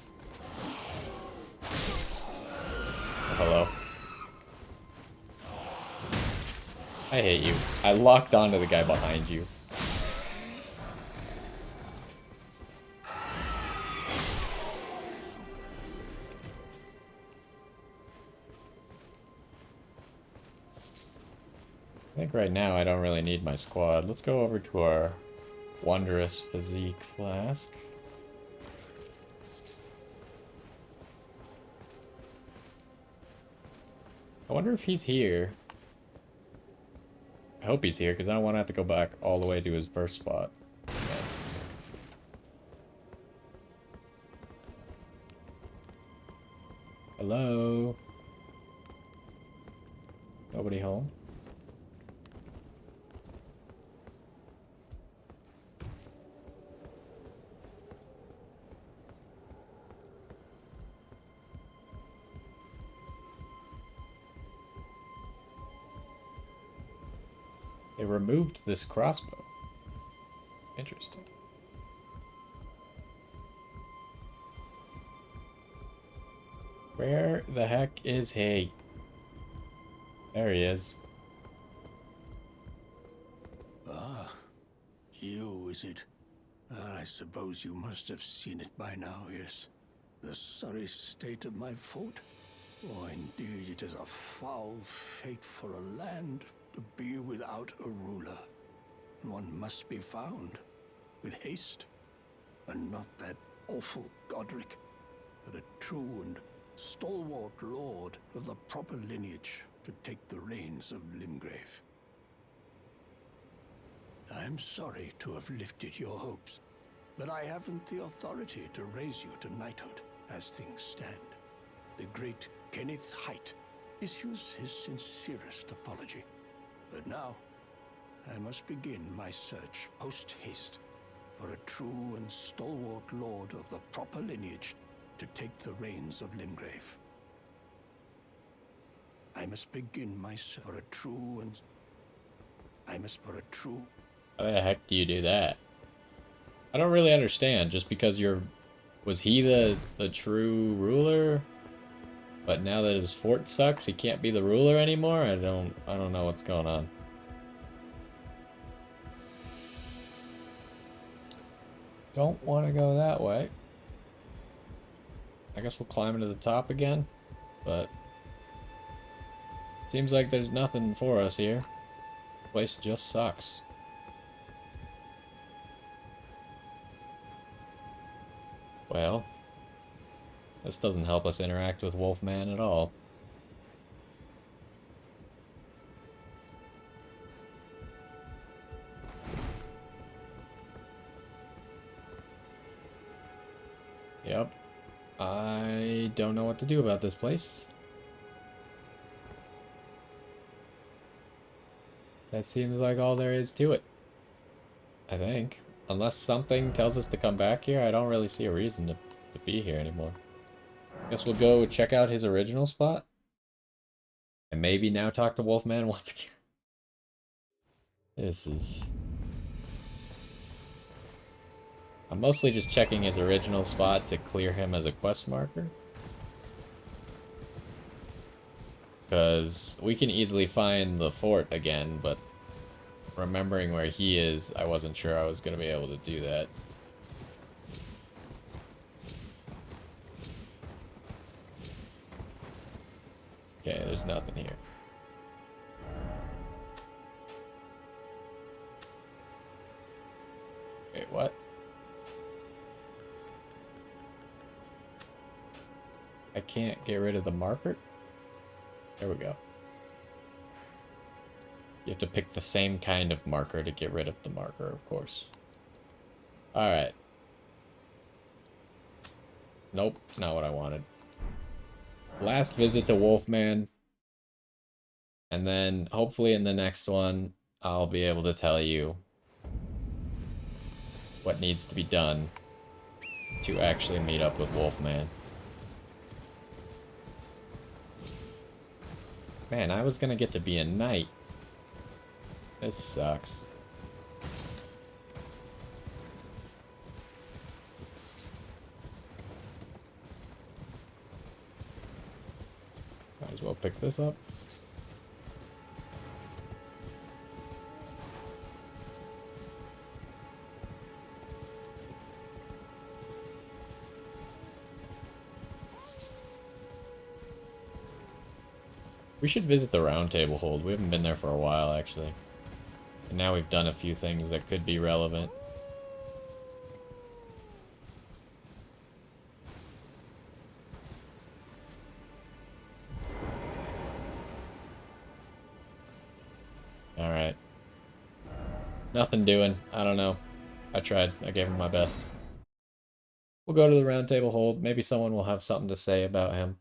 Hello? I hate you. I locked onto the guy behind you. I think right now I don't really need my squad. Let's go over to our wondrous physique flask. I wonder if he's here. I hope he's here, because I don't want to have to go back all the way to his first spot. Hello? Nobody home? They removed this crossbow. Interesting. Where the heck is he? There he is. Ah, you, is it? I suppose you must have seen it by now, yes. The sorry state of my fort? Oh, indeed, it is a foul fate for a land to be without a ruler. One must be found, with haste, and not that awful Godric, but a true and stalwart lord of the proper lineage to take the reins of Limgrave. I'm sorry to have lifted your hopes, but I haven't the authority to raise you to knighthood as things stand. The great Kenneth Haight issues his sincerest apology. But now, I must begin my search post-haste for a true and stalwart lord of the proper lineage to take the reins of Limgrave. I must begin my search for a true and... How the heck do you do that? I don't really understand. Just because you're... Was he the true ruler? But now that his fort sucks, he can't be the ruler anymore? I don't know what's going on. Don't want to go that way. I guess we'll climb into the top again, but seems like there's nothing for us here. The place just sucks. Well, this doesn't help us interact with Wolfman at all. Yep. I don't know what to do about this place. That seems like all there is to it. I think. Unless something tells us to come back here, I don't really see a reason to be here anymore. Guess we'll go check out his original spot. And maybe now talk to Wolfman once again. This is... I'm mostly just checking his original spot to clear him as a quest marker. Because we can easily find the fort again, but remembering where he is, I wasn't sure I was going to be able to do that. Okay, there's nothing here. Wait, what? I can't get rid of the marker? There we go. You have to pick the same kind of marker to get rid of the marker, of course. Alright. Nope, not what I wanted. Last visit to Wolfman. And then, hopefully in the next one, I'll be able to tell you what needs to be done to actually meet up with Wolfman. Man, I was gonna get to be a knight. This sucks. Might as well pick this up. We should visit the Round Table Hold. We haven't been there for a while, actually. And now we've done a few things that could be relevant. Alright. Nothing doing. I don't know. I tried. I gave him my best. We'll go to the Round Table Hold. Maybe someone will have something to say about him.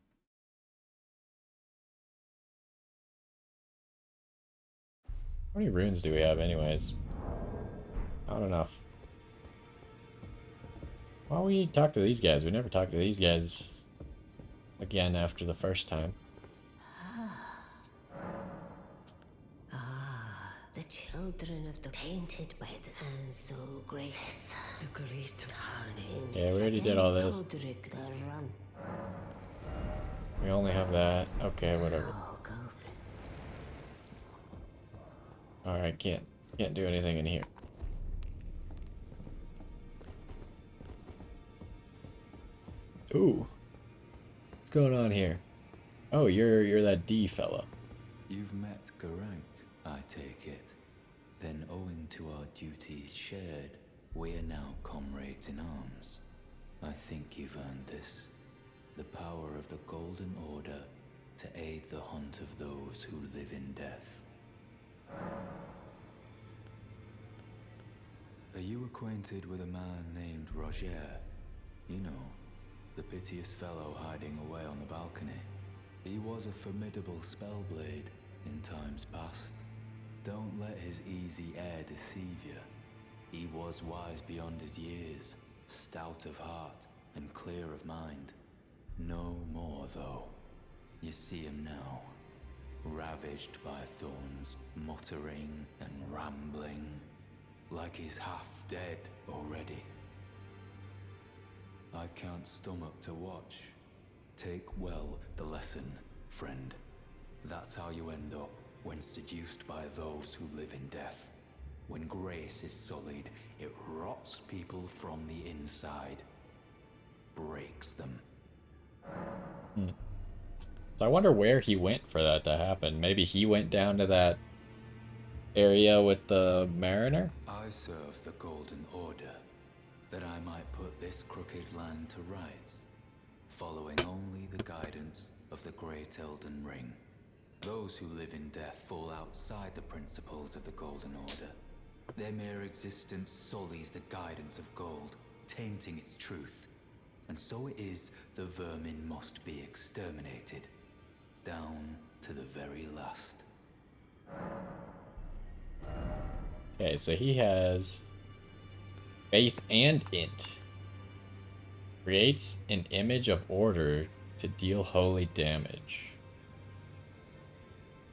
How many runes do we have anyways? Not enough. Why don't we talk to these guys? We never talked to these guys again after the first time. The children of the tainted by the and so grace. The great turning. Yeah, we already did all this. Podrick the run. We only have that. Okay, whatever. Oh, go. Alright, can't do anything in here. Ooh. What's going on here? Oh, you're that D fella. You've met Garank, I take it. Then owing to our duties shared, we are now comrades in arms. I think you've earned this. The power of the Golden Order to aid the hunt of those who live in death. Are you acquainted with a man named Roger? You know, the piteous fellow hiding away on the balcony. He was a formidable spellblade in times past. Don't let his easy air deceive you. He was wise beyond his years, stout of heart and clear of mind. No more, though. You see him now, ravaged by thorns, muttering and rambling, like he's half dead already. I can't stomach to watch. Take well the lesson, friend. That's how you end up when seduced by those who live in death. When grace is sullied, it rots people from the inside. Breaks them. So I wonder where he went for that to happen. Maybe he went down to that area with the mariner? I serve the Golden Order, that I might put this crooked land to rights, following only the guidance of the great Elden Ring. Those who live in death fall outside the principles of the Golden Order. Their mere existence sullies the guidance of gold, tainting its truth. And so it is the vermin must be exterminated, down to the very last. Okay, so he has Faith and int. Creates an image of order to deal holy damage.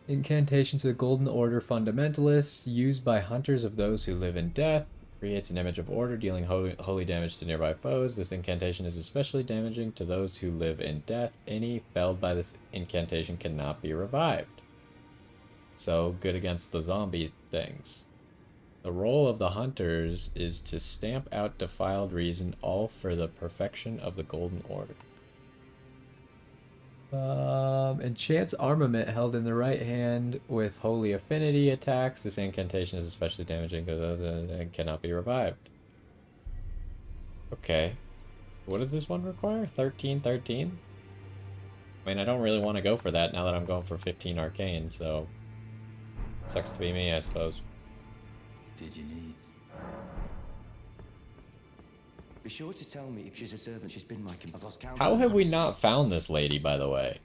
Incantations of the Golden Order fundamentalists used by hunters of those who live in death. Creates an image of order dealing holy damage to nearby foes. This incantation is especially damaging to those who live in death. Any felled by this incantation cannot be revived. So good against the zombie things. The role of the hunters is to stamp out defiled reason, all for the perfection of the Golden Order. Enchants armament held in the right hand with holy affinity attacks. This incantation is especially damaging and cannot be revived. Okay. What does this one require? 13, 13? I mean, I don't really want to go for that now that I'm going for 15 arcane, so... Sucks to be me, I suppose. Did you need? Be sure to tell me if she's a servant. She's been my I've lost count. How have we not found this lady, by the way?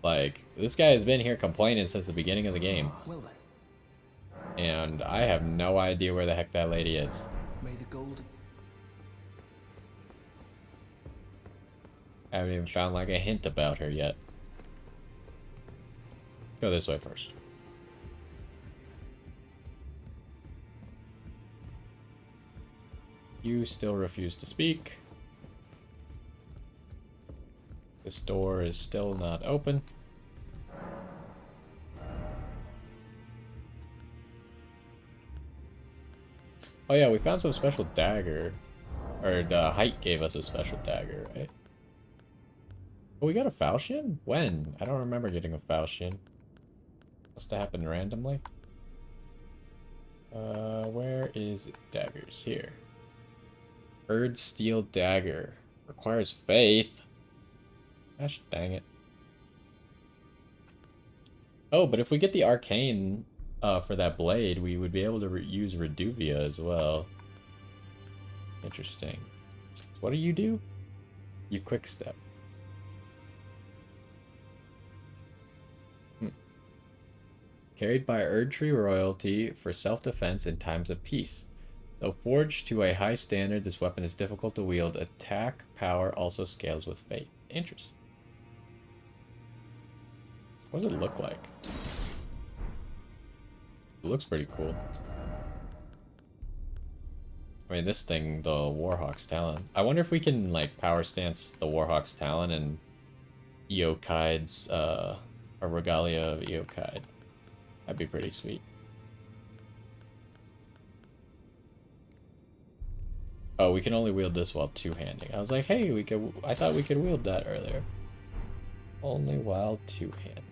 Like, this guy has been here complaining since the beginning of the game. Well then. And I have no idea where the heck that lady is. May the gold. I haven't even found like a hint about her yet. Go this way first. You still refuse to speak. This door is still not open. Oh yeah, we found some special dagger. Or the Haight gave us a special dagger, right? Oh, we got a falchion? When? I don't remember getting a falchion. Must have happened randomly. Where is daggers? Here. Bird steel dagger. Requires faith. Gosh dang it. Oh, but if we get the arcane for that blade, we would be able to use Reduvia as well. Interesting. So what do? You quick step. Carried by Erdtree royalty for self-defense in times of peace. Though forged to a high standard, this weapon is difficult to wield. Attack power also scales with faith. Interesting. What does it look like? It looks pretty cool. I mean, this thing, the Warhawk's Talon. I wonder if we can, like, power stance the Warhawk's Talon and Eokai's, a Regalia of Eokai. That'd be pretty sweet. Oh, we can only wield this while two-handing. I was like, hey, I thought we could wield that earlier. Only while two-handing.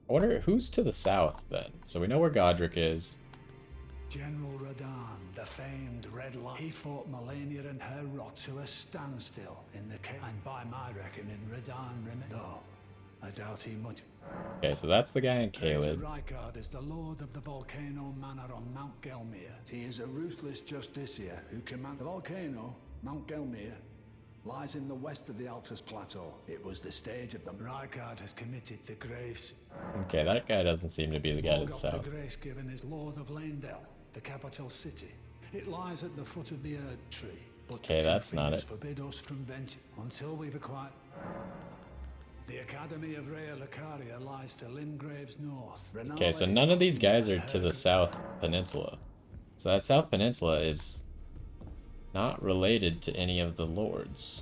I wonder who's to the south then. So we know where Godric is. General Radahn, the famed Red Light. He fought Melania and her rot to a standstill in the cave. And by my reckoning, Radahn remembered. Though, I doubt he much. Okay, so that's the guy in Caelid. Rykard is the lord of the Volcano Manor on Mount Gelmir. He is a ruthless justiciar who commands the volcano, Mount Gelmir, lies in the west of the Altus Plateau. It was the stage of them. Rykard has committed the graves. Okay, that guy doesn't seem to be the guy to the south. The grace given is Lord of Landel, the capital city. It lies at the foot of the Erdtree. But okay, that's not it. Forbid us from venture until we've acquired. The Academy of Rea Lucaria lies to Lingrave's north. Okay, so none of these guys are to the South Peninsula. So that South Peninsula is not related to any of the lords.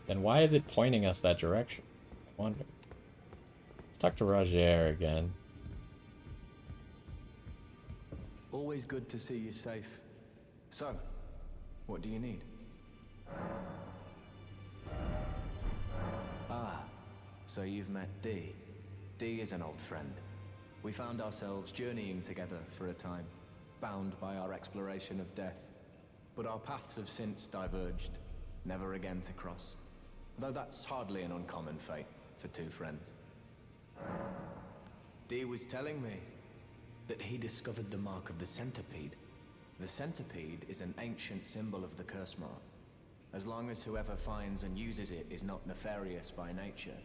Then why is it pointing us that direction? I wonder. Let's talk to Rogier again. Always good to see you safe. So, what do you need? Ah, so you've met Dee. Dee is an old friend. We found ourselves journeying together for a time, bound by our exploration of death. But our paths have since diverged, never again to cross. Though that's hardly an uncommon fate for two friends. Dee was telling me that he discovered the mark of the centipede. The centipede is an ancient symbol of the curse mark. As long as whoever finds and uses it is not nefarious by nature,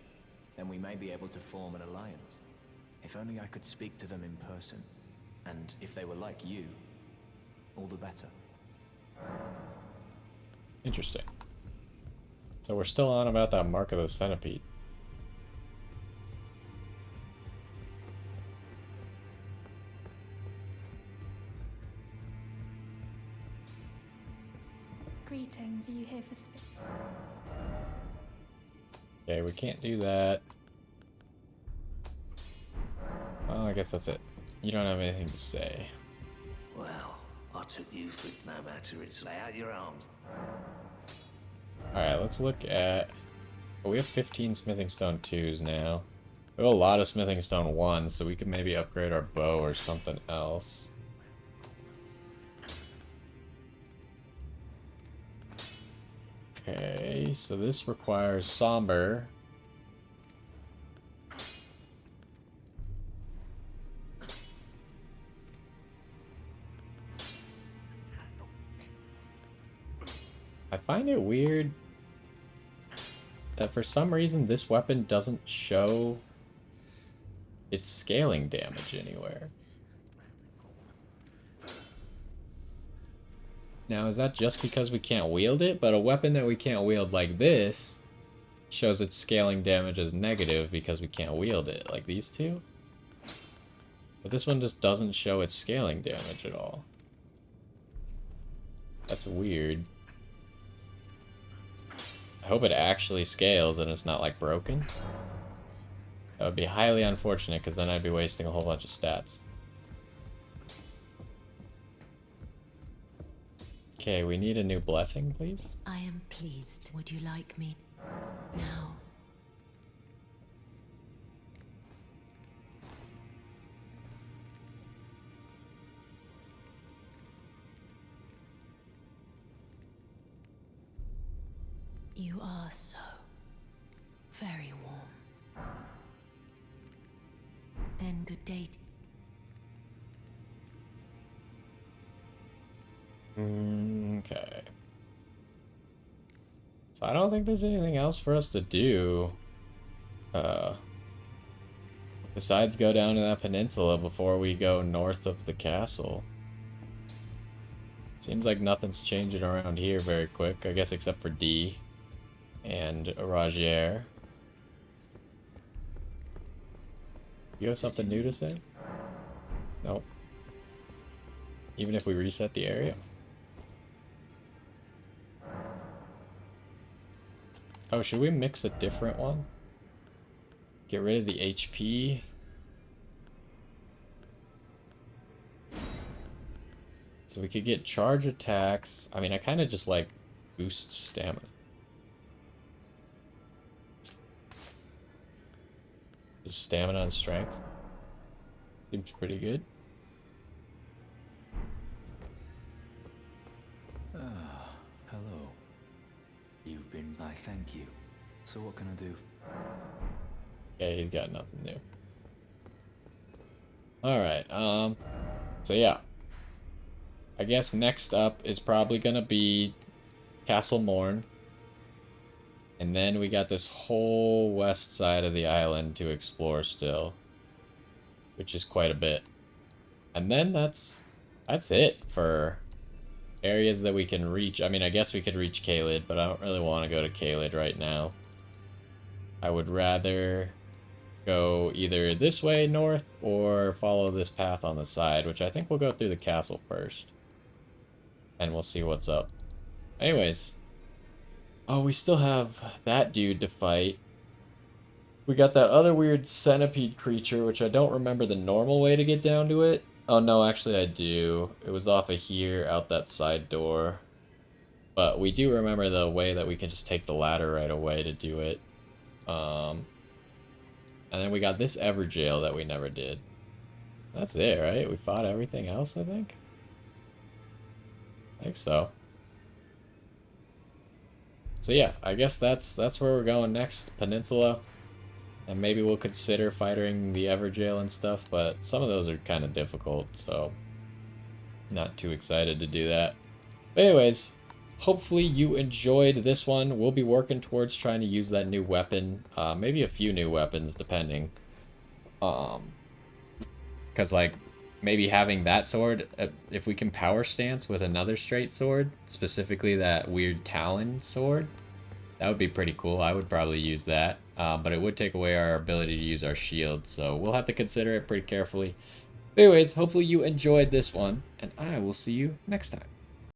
then we may be able to form an alliance. If only I could speak to them in person. And if they were like you, all the better. Interesting. So we're still on about that Mark of the Centipede. Greetings, are you here for speak? Okay, we can't do that. Well, I guess that's it. You don't have anything to say. Well, I took you for no matter, it's lay out your arms. Alright, let's look at... Oh, we have 15 smithing stone 2s now. We have a lot of smithing stone 1s, so we could maybe upgrade our bow or something else. Okay, so this requires somber. I find it weird that for some reason this weapon doesn't show its scaling damage anywhere. Now, is that just because we can't wield it? But a weapon that we can't wield like this shows its scaling damage as negative because we can't wield it, like these two. But this one just doesn't show its scaling damage at all. That's weird. I hope it actually scales and it's not like broken. That would be highly unfortunate because then I'd be wasting a whole bunch of stats. Okay, we need a new blessing, please. I am pleased. Would you like me now? You are so very warm. Then good day. Okay. So I don't think there's anything else for us to do. Besides go down to that peninsula before we go north of the castle. Seems like nothing's changing around here very quick, I guess except for D and Rajier. You have something new to say? Nope. Even if we reset the area? Oh, should we mix a different one? Get rid of the HP. So we could get charge attacks. I mean, I kind of just like boost stamina. Just stamina and strength. Seems pretty good. Ah, hello. You've been... I thank you. So what can I do? Yeah, he's got nothing new. Alright, so yeah. I guess next up is probably gonna be Castle Morn. And then we got this whole west side of the island to explore still. Which is quite a bit. And then that's it for areas that we can reach. I mean, I guess we could reach Caelid, but I don't really want to go to Caelid right now. I would rather go either this way north or follow this path on the side, which I think we'll go through the castle first. And we'll see what's up. Anyways. Oh, we still have that dude to fight. We got that other weird centipede creature, which I don't remember the normal way to get down to it. Oh, no, actually I do. It was off of here, out that side door. But we do remember the way that we can just take the ladder right away to do it. And then we got this Everjail that we never did. That's it, right? We fought everything else, I think? I think so. So yeah, I guess that's where we're going next, Peninsula. And maybe we'll consider fighting the Everjail and stuff, but some of those are kind of difficult, so not too excited to do that. But anyways, hopefully you enjoyed this one. We'll be working towards trying to use that new weapon. Maybe a few new weapons, depending. Because, like, maybe having that sword, if we can power stance with another straight sword, specifically that weird Talon sword, that would be pretty cool. I would probably use that. But it would take away our ability to use our shield, so we'll have to consider it pretty carefully. Anyways, hopefully you enjoyed this one, and I will see you next time.